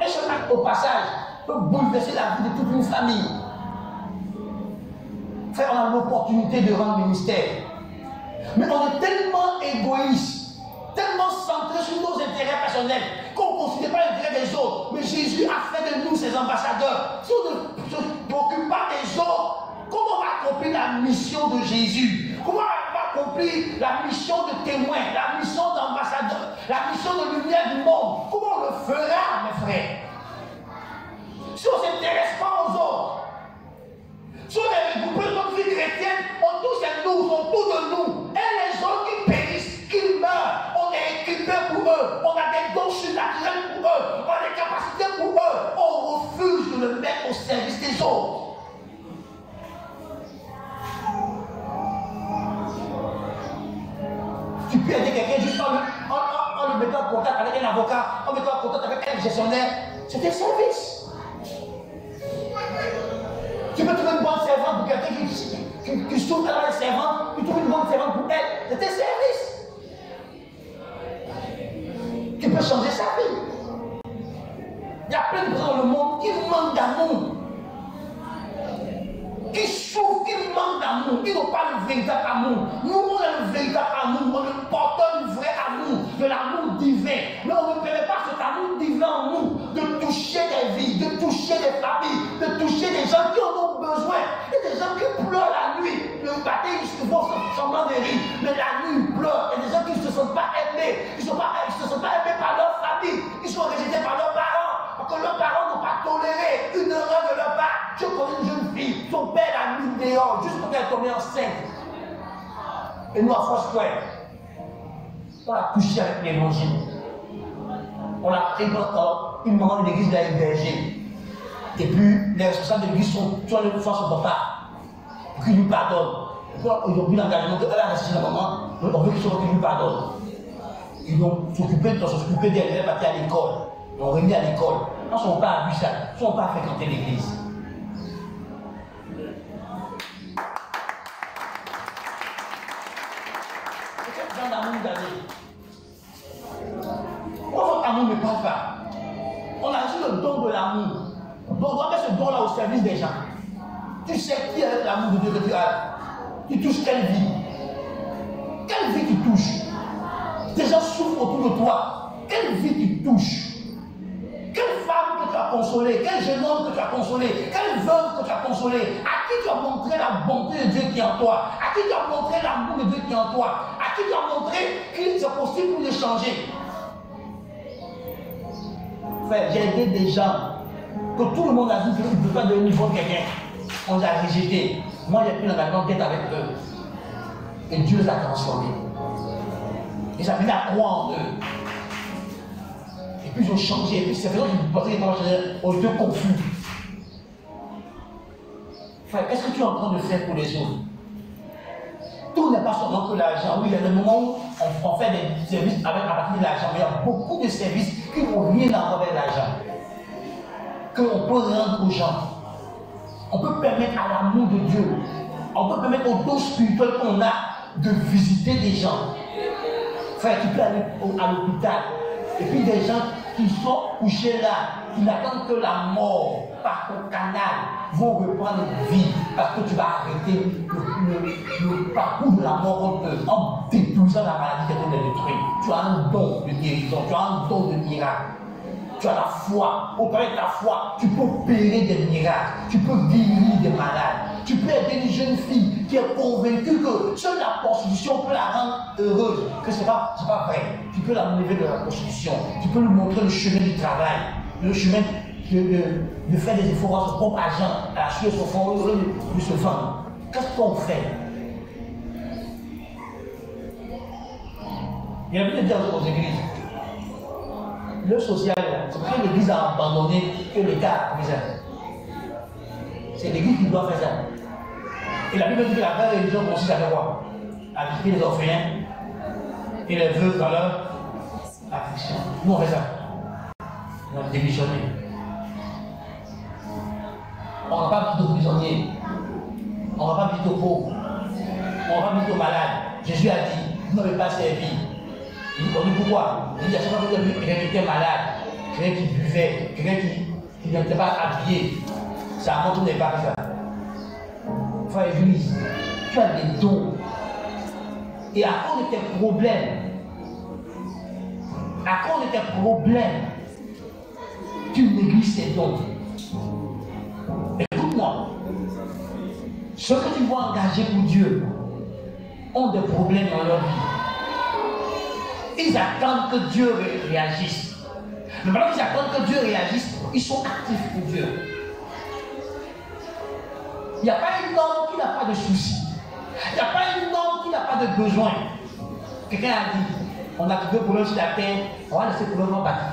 Et ce acte, au passage, peut bouleverser la vie de toute une famille. On a l'opportunité de rendre ministère. Mais on est tellement égoïste, tellement centré sur nos intérêts personnels, qu'on ne considère pas l'intérêt des autres. Mais Jésus a fait de nous ses ambassadeurs. Si on ne se préoccupe pas des autres, comment on va accomplir la mission de Jésus? Comment on va accomplir la mission de témoin, la mission d'ambassadeur, la mission de lumière du monde? Comment on le fera, mes frères? Si on ne s'intéresse pas aux autres, si on est regroupé dans notre vie chrétienne, on tous est nous, autour de nous. Et les gens qui périssent, qui meurent, on est équipés pour eux, on a des dons surnaturels pour eux, on a des capacités pour eux. On refuse de le mettre au service des autres. Tu peux aider quelqu'un juste en le mettant en contact avec un avocat, en mettant en contact avec un gestionnaire. C'est un service. Tu peux trouver une bonne servante pour quelqu'un qui souffre dans les servantes, tu trouves une bonne servante pour elle. C'est un service. Tu peux changer sa vie. Il y a plein de gens dans le monde qui manquent d'amour, qui souffrent, qui manquent d'amour, qui n'ont pas le véritable amour. Nous, on a le véritable amour, on est le porteur du vrai amour, de l'amour divin. Mais on ne permet pas cet amour divin en nous de toucher des vies, de toucher des familles, de toucher des gens qui en ont besoin. Il y a des gens qui pleurent la nuit. Le matin, ils se font semblant de rire, mais la nuit, ils pleurent. Il y a des gens qui ne se sentent pas aimés. Ils ne se sentent pas aimés par leur famille. Ils sont rejetés par leurs parents. Parce que leurs parents n'ont pas toléré une erreur de leur part. Je connais une jeune fille, son père l'a mis dehors juste pour qu'elle tombe enceinte. Et nous, à Force Square, on l'a touché avec l'évangile. On l'a pris quand une maman de l'église l'a hébergée. Et puis, les responsables de l'église sont sur le force son papa pour qu'il lui pardonne. Aujourd'hui, l'engagement de elle a resté la maman, on veut qu'il lui pardonne. Ils ont s'occupé d'elle, elle est partie à l'école. Ils l'ont remis à l'école. Ils ne sont pas à vu ça, ils ne sont pas à fréquenter l'église. Quel genre d'amour vous avez? Pourquoi votre amour ne parle pas? On a reçu le don de l'amour. Donc on doit mettre ce don-là au service des gens. Tu sais qui est l'amour de Dieu que tu as? Tu touches quelle vie? Quelle vie tu touches? Des gens souffrent autour de toi. Quelle vie tu touches? Quelle femme que tu as consolée? Quel jeune homme que tu as consolé? Quelle veuve que tu as consolé? À qui tu as montré la bonté de Dieu qui est en toi? À qui tu as montré l'amour de Dieu qui est en toi? À qui tu as montré qu'il est possible pour les changer? Frère, j'ai aidé des gens que tout le monde a dit qu'ils ne peuvent pas devenir bon quelqu'un. On les a rejetés. Moi, j'ai pris l'engagement d'être avec eux. Et Dieu les a transformés. Ils ont mis la croix en eux. Et puis ils ont changé, puis c'est vrai que vous pensez qu'ils ont été confus. Frère, qu'est-ce que tu es en train de faire pour les autres? Tout n'est pas seulement que l'argent. Oui, il y a des moments où on fait des services à partir de l'argent, mais il y a beaucoup de services qui n'ont rien à voir avec l'argent. Qu'on peut rendre aux gens. On peut permettre à l'amour de Dieu, on peut permettre au don spirituel qu'on a de visiter des gens. Frère, tu peux aller à l'hôpital, et puis des gens qui sont couchés là, qui n'attendent que la mort par ton canal, vont reprendre vie, parce que tu vas arrêter le parcours de la mort en détruisant la maladie qui est en train de détruire. Tu as un don de guérison, tu as un don de miracle. Tu as la foi, au travers de ta foi, tu peux opérer des miracles, tu peux guérir des malades, tu peux aider une jeune fille qui est convaincue que seule la prostitution peut la rendre heureuse, que ce n'est pas vrai. Tu peux la lever de la prostitution, tu peux lui montrer le chemin du travail, le chemin de faire des efforts à son propre argent, à acheter son fonds, au lieu de se vendre. Qu'est-ce qu'on fait? Il y a plus de dire aux églises. Le social, c'est parce que l'église a abandonné que l'État a fait ça. C'est l'église qui doit faire ça. Et la Bible dit que la vraie religion consiste à faire quoi? À visiter les orphelins et les veuves dans leur affliction. Nous on fait ça. On a démissionné. On n'a pas visité aux prisonniers. On ne va pas visiter aux pauvres. On ne va pas visiter aux malades. Jésus a dit, vous n'avez pas servi. On dit pourquoi? Il dit à chaque fois que vous avez vu quelqu'un qui était malade, quelqu'un qui buvait, quelqu'un qui n'était pas habillé, ça montre n'est pas ça. Frère Église, tu as des dons. Et à cause de tes problèmes, tu négliges tes dons. Écoute-moi, ceux que tu vois engagés pour Dieu ont des problèmes dans leur vie. Ils attendent que Dieu réagisse. Mais pendant qu'ils attendent que Dieu réagisse, ils sont actifs pour Dieu. Il n'y a pas une norme qui n'a pas de soucis. Il n'y a pas une norme qui n'a pas de besoin. Quelqu'un a dit, on a trouvé le problème sur la terre, on va laisser le problème bâtir.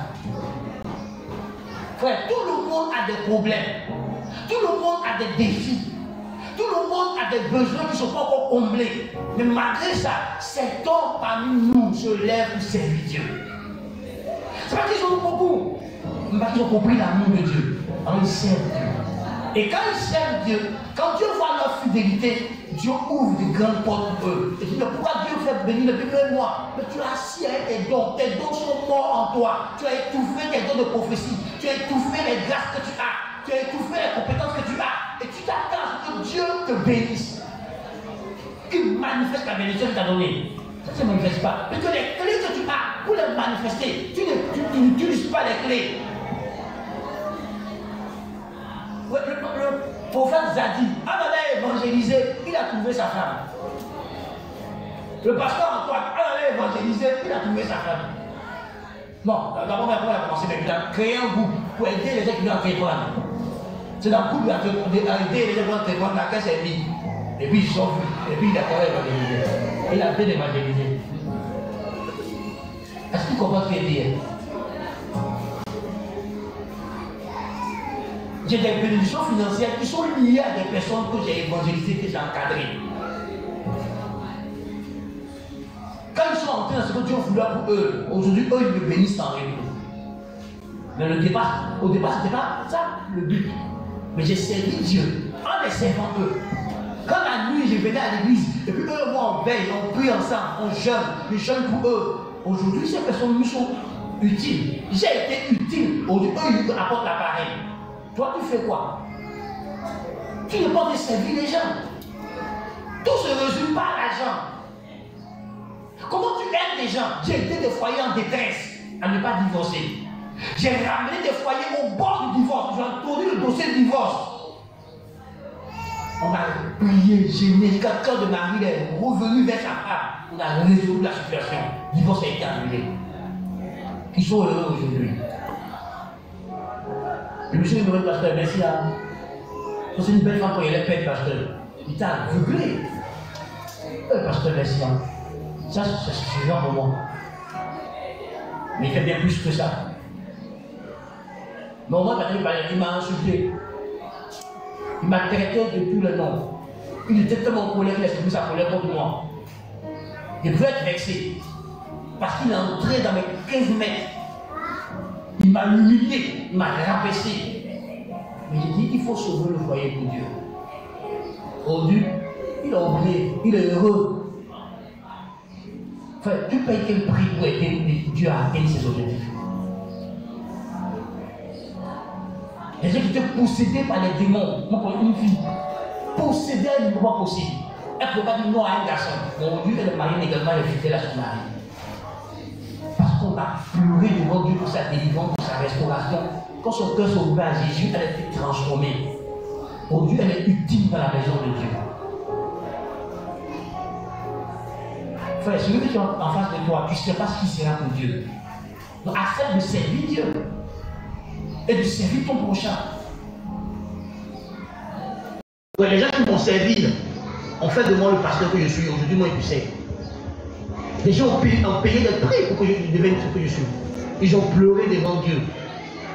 Frère, tout le monde a des problèmes. Tout le monde a des défis. Tout le monde a des besoins qui ne sont pas encore comblés. Mais malgré ça, cet homme parmi nous se lève pour servir Dieu. C'est pas qu'ils ont beaucoup, mais parce qu'ils ont compris l'amour de Dieu. Alors ils servent Dieu. Et quand ils servent Dieu, quand Dieu voit leur fidélité, Dieu ouvre de grandes portes pour eux. Et dit, mais pourquoi Dieu fait bénir le Bible et moi? Mais tu as assis avec tes dons sont morts en toi. Tu as étouffé tes dons de prophétie. Tu as étouffé les grâces que tu as. Tu as étouffé les compétences que tu as. Et tu t'attends à ce que Dieu te bénisse. Qu'il manifeste la bénédiction qu'il t'a donnée. Ça ne se manifeste pas. Parce que les clés que tu as pour les manifester, tu n'utilises pas les clés. Le prophète Zadi, avant d'aller évangéliser, il a trouvé sa femme. Le pasteur Antoine, avant d'aller évangéliser, il a trouvé sa femme. Non, d'abord, il a commencé, mais il a créé un groupe pour aider les gens qui ont téléphone. C'est dans le groupe, il a aidé les gens qui ont téléphone, dans laquelle c'est mis. Et puis ils sont vus, et puis il a commencé à évangéliser. Il a bien évangélisé. Est-ce que tu comprends ce qu'il dit? J'ai des bénédictions financières qui sont liées à des personnes que j'ai évangélisées, que j'ai encadrées. Quand ils sont entrés dans ce que Dieu voulait pour eux, aujourd'hui, eux, ils me bénissent en retour. Mais au départ, ce n'était pas ça le but. Mais j'ai servi Dieu en les servant eux. Quand la nuit, je venais à l'église, et puis eux, moi, on veille, on prie ensemble, on jeûne, je jeûne pour eux. Aujourd'hui, ces personnes nous sont utiles. J'ai été utile. Aujourd'hui, eux, ils apportent l'appareil. Toi, tu fais quoi? Tu ne peux pas servir les gens. Tout se résume pas à l'argent. Comment tu aides les gens? J'ai aidé des foyers en détresse à ne pas divorcer. J'ai ramené des foyers au bord du divorce. J'ai entendu le dossier de divorce. On a prié, gêné, jusqu'à le cœur de Marie est revenu vers sa femme. On a résolu la situation. Le divorce a été annulé. Ils sont heureux aujourd'hui. Le monsieur me dit, pasteur, merci. C'est une belle femme quand il est père, pasteur. Il t'a aveuglé. Pasteur, merci. Ça, c'est suffisant pour moi. Mais il fait bien plus que ça. Mais au moins, il m'a insulté. Il m'a traité de tous les noms. Il était tellement en colère qu'il a exprimé sa colère contre moi. Il pouvait être vexé. Parce qu'il est entré dans mes 15 mètres. Il m'a humilié, il m'a rabaissé. Mais j'ai dit qu'il faut sauver le foyer pour Dieu. Aujourd'hui, il a oublié, il est heureux. Enfin, tu payes quel prix pour aider Dieu à atteindre ses objectifs? Les gens qui étaient possédés par les démons, moi pour une fille, possédée à un niveau pas possible. Elle ne pouvait pas dire non à un garçon. Mais aujourd'hui, elle est mariée, mais également elle est fidèle à son mari. Parce qu'on a pleuré devant Dieu pour sa délivrance, pour sa restauration. Quand son cœur s'est ouvert à Jésus, elle a été transformée. Aujourd'hui, elle est utile dans la maison de Dieu. Frère, celui qui est en face de toi, tu ne sais pas ce qui sera pour Dieu. Donc, accepte de servir Dieu et de servir ton prochain. Ouais, les gens qui m'ont servi ont fait de moi le pasteur que je suis. Aujourd'hui, moi, tu sais. Les gens ont payé des prix pour que je devienne ce que je suis. Ils ont pleuré devant Dieu.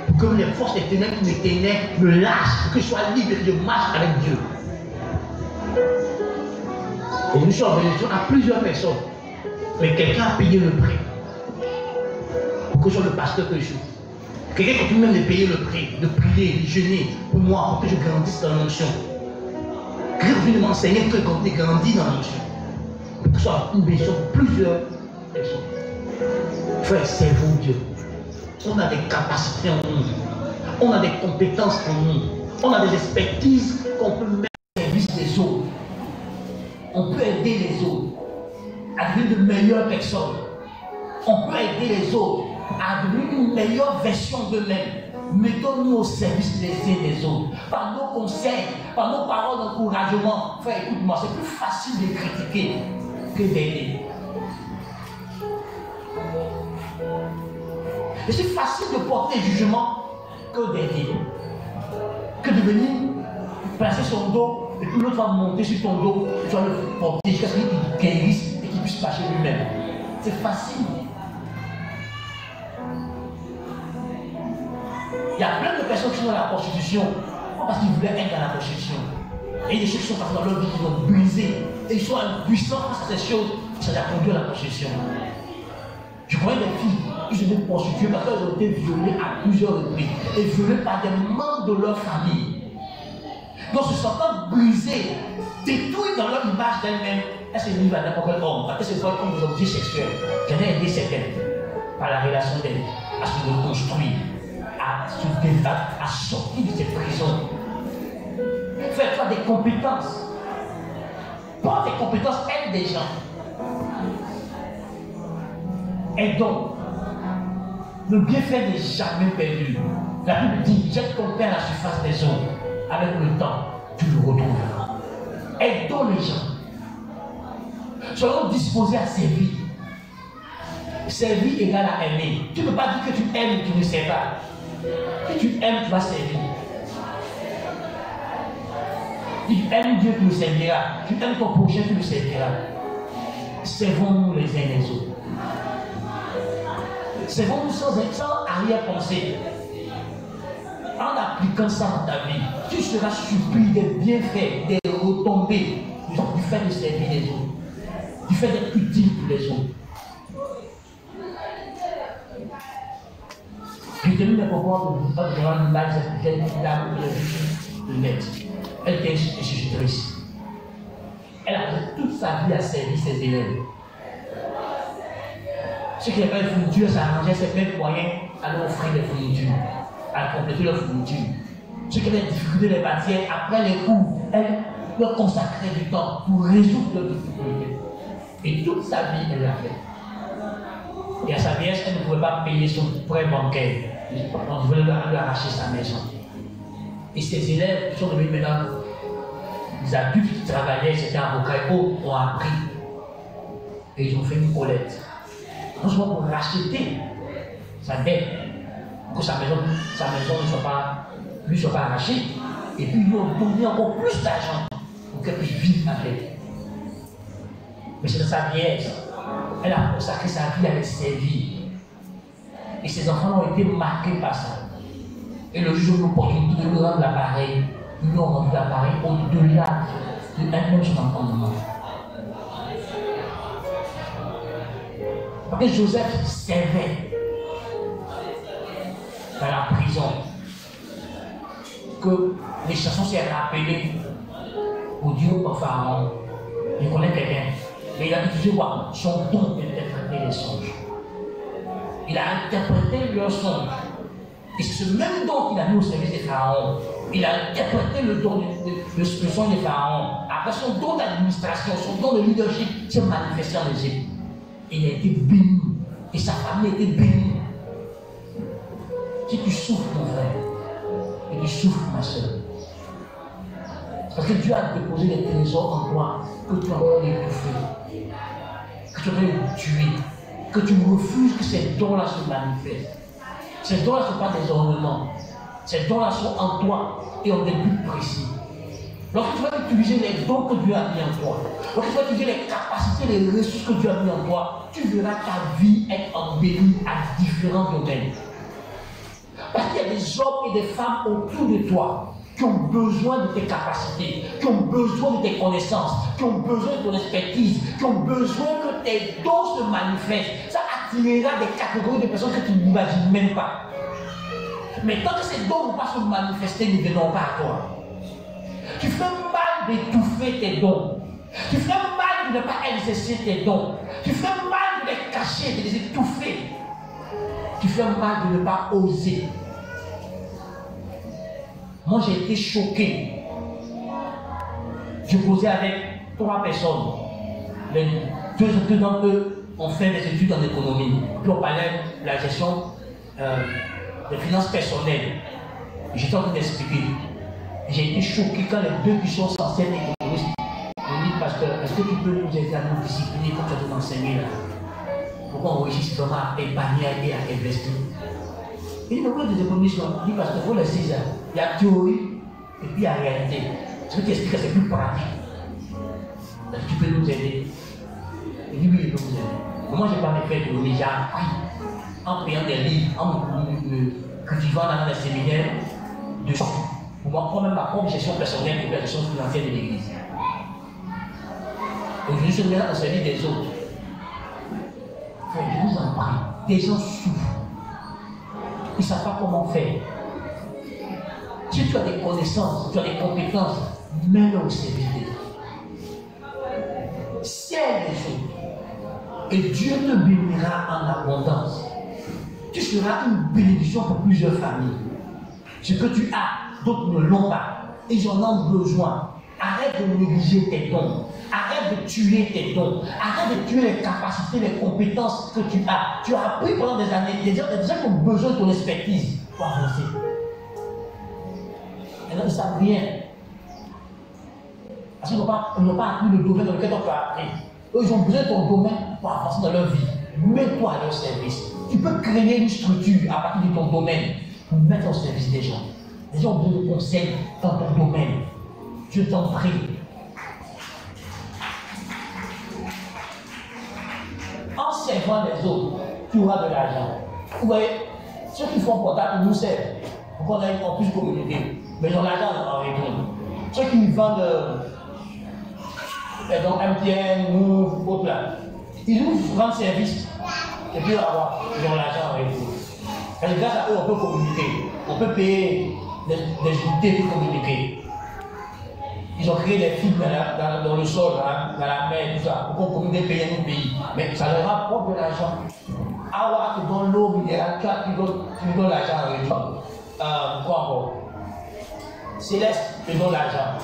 Pour que les forces des ténèbres qui me tenaient me lâchent, pour que je sois libre et que je marche avec Dieu. Et nous sommes en bénédiction à plusieurs personnes. Mais quelqu'un a payé le prix pour que je sois le pasteur que je suis. Quelqu'un continue même de payer le prix, de prier, de jeûner pour moi, pour que je grandisse dans l'onction. Quelqu'un continue de m'enseigner pour que je continue de grandir dans l'onction. Pour que ce soit une bénédiction pour plusieurs personnes. Frère, servons Dieu. On a des capacités en nous. On a des compétences en nous. On a des expertises qu'on peut mettre au service des autres. On peut aider les autres à devenir de meilleures personnes. On peut aider les autres à devenir une meilleure version d'eux-mêmes. Mettons-nous au service les uns des autres. Par nos conseils, par nos paroles d'encouragement. Frère, écoute-moi, c'est plus facile de critiquer que d'aider. Et c'est facile de porter jugement que d'aider. Que de venir placer son dos et puis l'autre va monter sur ton dos, tu vas le porter jusqu'à ce qu'il guérisse et qu'il puisse marcher lui-même. C'est facile. Il y a plein de personnes qui sont dans la prostitution, pas parce qu'ils voulaient être dans la prostitution. Et des choses qui sont passées dans leur vie qui vont briser. Et ils sont impuissants face à ces choses, ça les a conduit à la prostitution. Je connais des filles qui se sont prostituées parce qu'elles ont été violées à plusieurs reprises et violées par des membres de leur famille. Donc, se sentant brisées, détruites dans leur image d'elles-mêmes, elles se livrent à n'importe quel homme, elles se voient comme des objets sexuels. J'en ai aidé certaines par la relation d'elles à se reconstruire, à sortir de cette prison. Fais-toi des compétences. Prends tes compétences, aide des gens. Aidons. Le bienfait n'est jamais perdu. La Bible dit, jette ton pain à la surface des eaux. Avec le temps, tu le retrouveras. Aidons les gens. Soyons disposés à servir. Servir égale à aimer. Tu ne peux pas dire que tu aimes et tu ne sais pas. Si tu aimes, tu vas servir. Si tu aimes Dieu, tu le serviras. Si tu aimes ton prochain, tu le serviras. Servons-nous les uns les autres. Servons-nous sans arrière-pensée. En appliquant ça dans ta vie, tu seras surpris des bienfaits, des retombées du fait de servir les autres, du fait d'être utile pour les autres. J'ai tenu mes propos de rendre une balle, cette dame de net. Elle était institutrice. Elle a passé toute sa vie à servir ses élèves. Ceux qui avaient une fourniture, ça arrangeait ses mêmes moyens à leur offrir des fournitures, à compléter leurs fournitures. Ceux qui avaient des difficultés de les bâtir, après les cours, elle leur consacrait du temps pour résoudre leurs difficultés. Et toute sa vie, elle l'a fait. Et à sa vieillesse, elle ne pouvait pas payer son prêt bancaire. On voulait lui arracher sa maison. Et ses élèves sont devenus maintenant des adultes qui travaillaient, c'était avocats et autres, ont appris. Et ils ont fait une collecte. Non seulement pour racheter sa dette, pour que sa maison ne lui soit pas arrachée, et puis ils lui ont donné encore plus d'argent pour qu'elle puisse vivre avec. Mais c'est dans sa vieillesse. Elle a consacré sa vie à les servir. Et ses enfants ont été marqués par ça. Et le juge nous l'opportunité de nous rendre l'appareil. Ils nous ont rendu l'appareil au-delà de même son entendement. Parce que Joseph servait dans la prison. Que les chansons s'est rappelées au Dieu au Pharaon. Il connaît quelqu'un. Mais il a utilisé son don d'interpréter les songes. Il a interprété leurs songes. Et c'est ce même don qu'il a mis au service des pharaons. Il a interprété le songe des pharaons. Après son don d'administration, son don de leadership s'est manifesté en Égypte. Il a été béni. Et sa famille a été bénie. Si tu souffres, mon frère, et tu souffres, ma soeur, parce que Dieu a déposé des trésors en toi que tu es en train d'étouffer, que tu es en train de tuer, que tu refuses que ces dons-là se manifestent. Ces dons-là ne sont pas des ornements. Ces dons-là sont en toi et ont des buts précis. Lorsque tu vas utiliser les dons que Dieu a mis en toi, lorsque tu vas utiliser les capacités, les ressources que Dieu a mis en toi, tu verras ta vie être embellie à différents domaines. Parce qu'il y a des hommes et des femmes autour de toi qui ont besoin de tes capacités, qui ont besoin de tes connaissances, qui ont besoin de ton expertise, qui ont besoin que tes dons se manifestent. Ça attirera des catégories de personnes que tu n'imagines même pas. Mais tant que ces dons ne vont pas se manifester, ne viendront pas à toi. Tu fais mal d'étouffer tes dons. Tu fais mal de ne pas exercer tes dons. Tu fais mal de les cacher, de les étouffer. Tu fais mal de ne pas oser. Moi, j'ai été choqué. Je causais avec 3 personnes. Les 2 d'entre eux ont fait des études en économie. Puis on parlait de la gestion des finances personnelles. J'étais en train d'expliquer. J'ai été choqué quand les 2 qui sont censés être économistes m'ont dit, pasteur, est-ce que tu peux nous aider à nous discipliner comme tu as nous enseigné là? Pourquoi on réussit vraiment à épargner et à investir? Il dit, pourquoi des économistes ont dit, parce qu'il faut les 6 ans. Il y a théorie et puis il y a réalité. Ce que tu expliques, c'est plus pratique. Est-ce que tu peux nous aider? Il dit, oui, je peux vous aider. Mais moi, je n'ai pas fait d'économie, j'ai appris en payant des livres, en me cultivant dans les séminaires dessus. Pour moi-même ma propre gestion personnelle et la gestion financière de l'Église. Aujourd'hui, je suis maintenant au service des autres. Frère, je vous en prie, des gens souffrent. Ils ne savent pas comment faire. Si tu as des connaissances, tu as des compétences, mets-le au service des autres. Sers les autres. Et Dieu te bénira en abondance. Tu seras une bénédiction pour plusieurs familles. Ce que tu as, d'autres ne l'ont pas. Ils en ont besoin. Arrête de négliger tes dons. Arrête de tuer tes dons. Arrête de tuer les capacités, les compétences que tu as. Tu as appris pendant des années. Il y a des gens qui ont besoin de ton expertise pour avancer. Et là, ils ne savent rien. Parce qu'ils n'ont pas appris le domaine dans lequel on peut apprendre. Eux, ils ont besoin de ton domaine pour avancer dans leur vie. Mets-toi à leur service. Tu peux créer une structure à partir de ton domaine pour mettre au service des gens. Les gens ont besoin de conseils dans ton domaine. Je t'en prie. En servant les autres, tu auras de l'argent. Vous voyez, ceux qui font contact nous servent. Pour qu'on puisse communiquer. Mais ils ont l'argent en retour. Ceux qui vendent MTN, Move, autres là, ils nous rendent service. Et puis ils ont l'argent en retour. Et grâce à eux, on peut communiquer. On peut payer des unités pour communiquer. Ils ont créé des fils dans le sol, dans la mer, tout ça, pour qu'on communique des pays à nos pays. Mais ça leur rapporte de l'argent. Awa te donne l'eau minérale, tu donnes l'argent en retour. Quoi encore? Céleste te donne l'argent.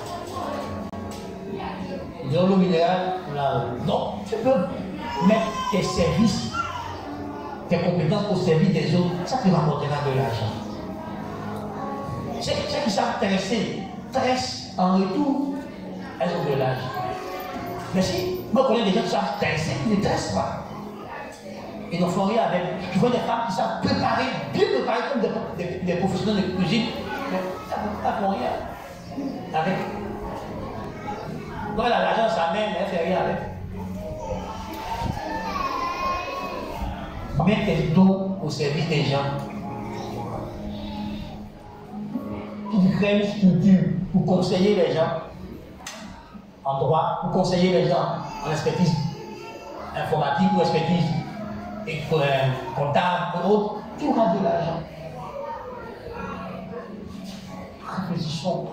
Ils donnent l'eau minérale, non, tu peux mettre tes services, tes compétences au service des autres, ça te rapportera de l'argent. Ceux qui savent tresser, tressent en retour, elles ont de l'argent. Mais si, moi je connais des gens qui savent tresser, ils ne tressent pas. Ils n'en font rien avec. Je vois des femmes qui savent préparer, bien préparer comme des professionnels de cuisine, mais elles ne font rien avec. Quand elle a l'argent dans sa main, elle ne fait rien avec. Mets tes dons au service des gens. crées une structure pour conseiller les gens en droit, pour conseiller les gens en expertise informatique ou expertise comptable ou autre, tu auras de l'argent. Réfléchissons.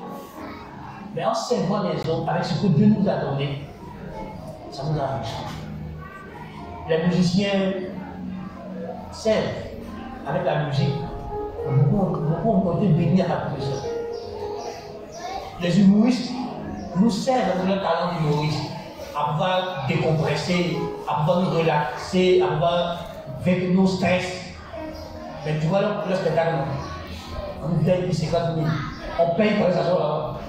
Mais en servant les autres avec ce que Dieu nous a donné, ça nous enrichit. Les musiciens servent avec la musique. Beaucoup ont été bénis à partir de ça. Les humoristes nous servent avec leur talent d'humoriste à pouvoir décompresser, à pouvoir nous relaxer, à pouvoir vaincre nos stress. Mais tu vois le spectacle, on nous paye 50 000. On paye pour les agents là-bas.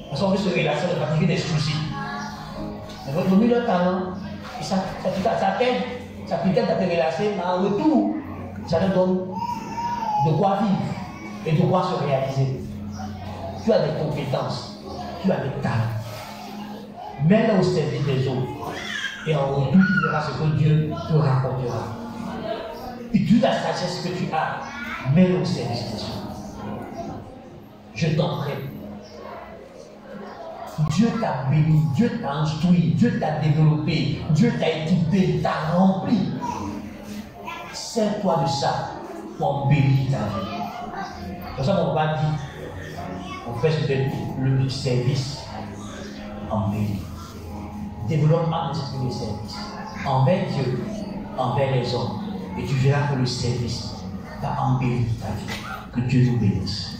Parce qu'on veut se relaxer, on fatiguer des soucis. Mais votre mis leur talent, et ça t'aide à te relaxer, mais en retour, ça te donne de quoi vivre et de quoi se réaliser. Tu as des compétences, tu as des talents. Mets-le au service des autres. Et en retour, tu verras ce que Dieu te rapportera. Et toute la sagesse que tu as, mets-le au service des autres. Je t'en prie. Dieu t'a béni, Dieu t'a instruit, Dieu t'a développé, Dieu t'a équipé, t'a rempli. Sers-toi de ça pour embellir ta vie. Pour ça, on va dire, on fait le service embelli. Développe un esprit de service envers Dieu, envers les hommes. Et tu verras que le service va embellir ta vie. Que Dieu nous bénisse.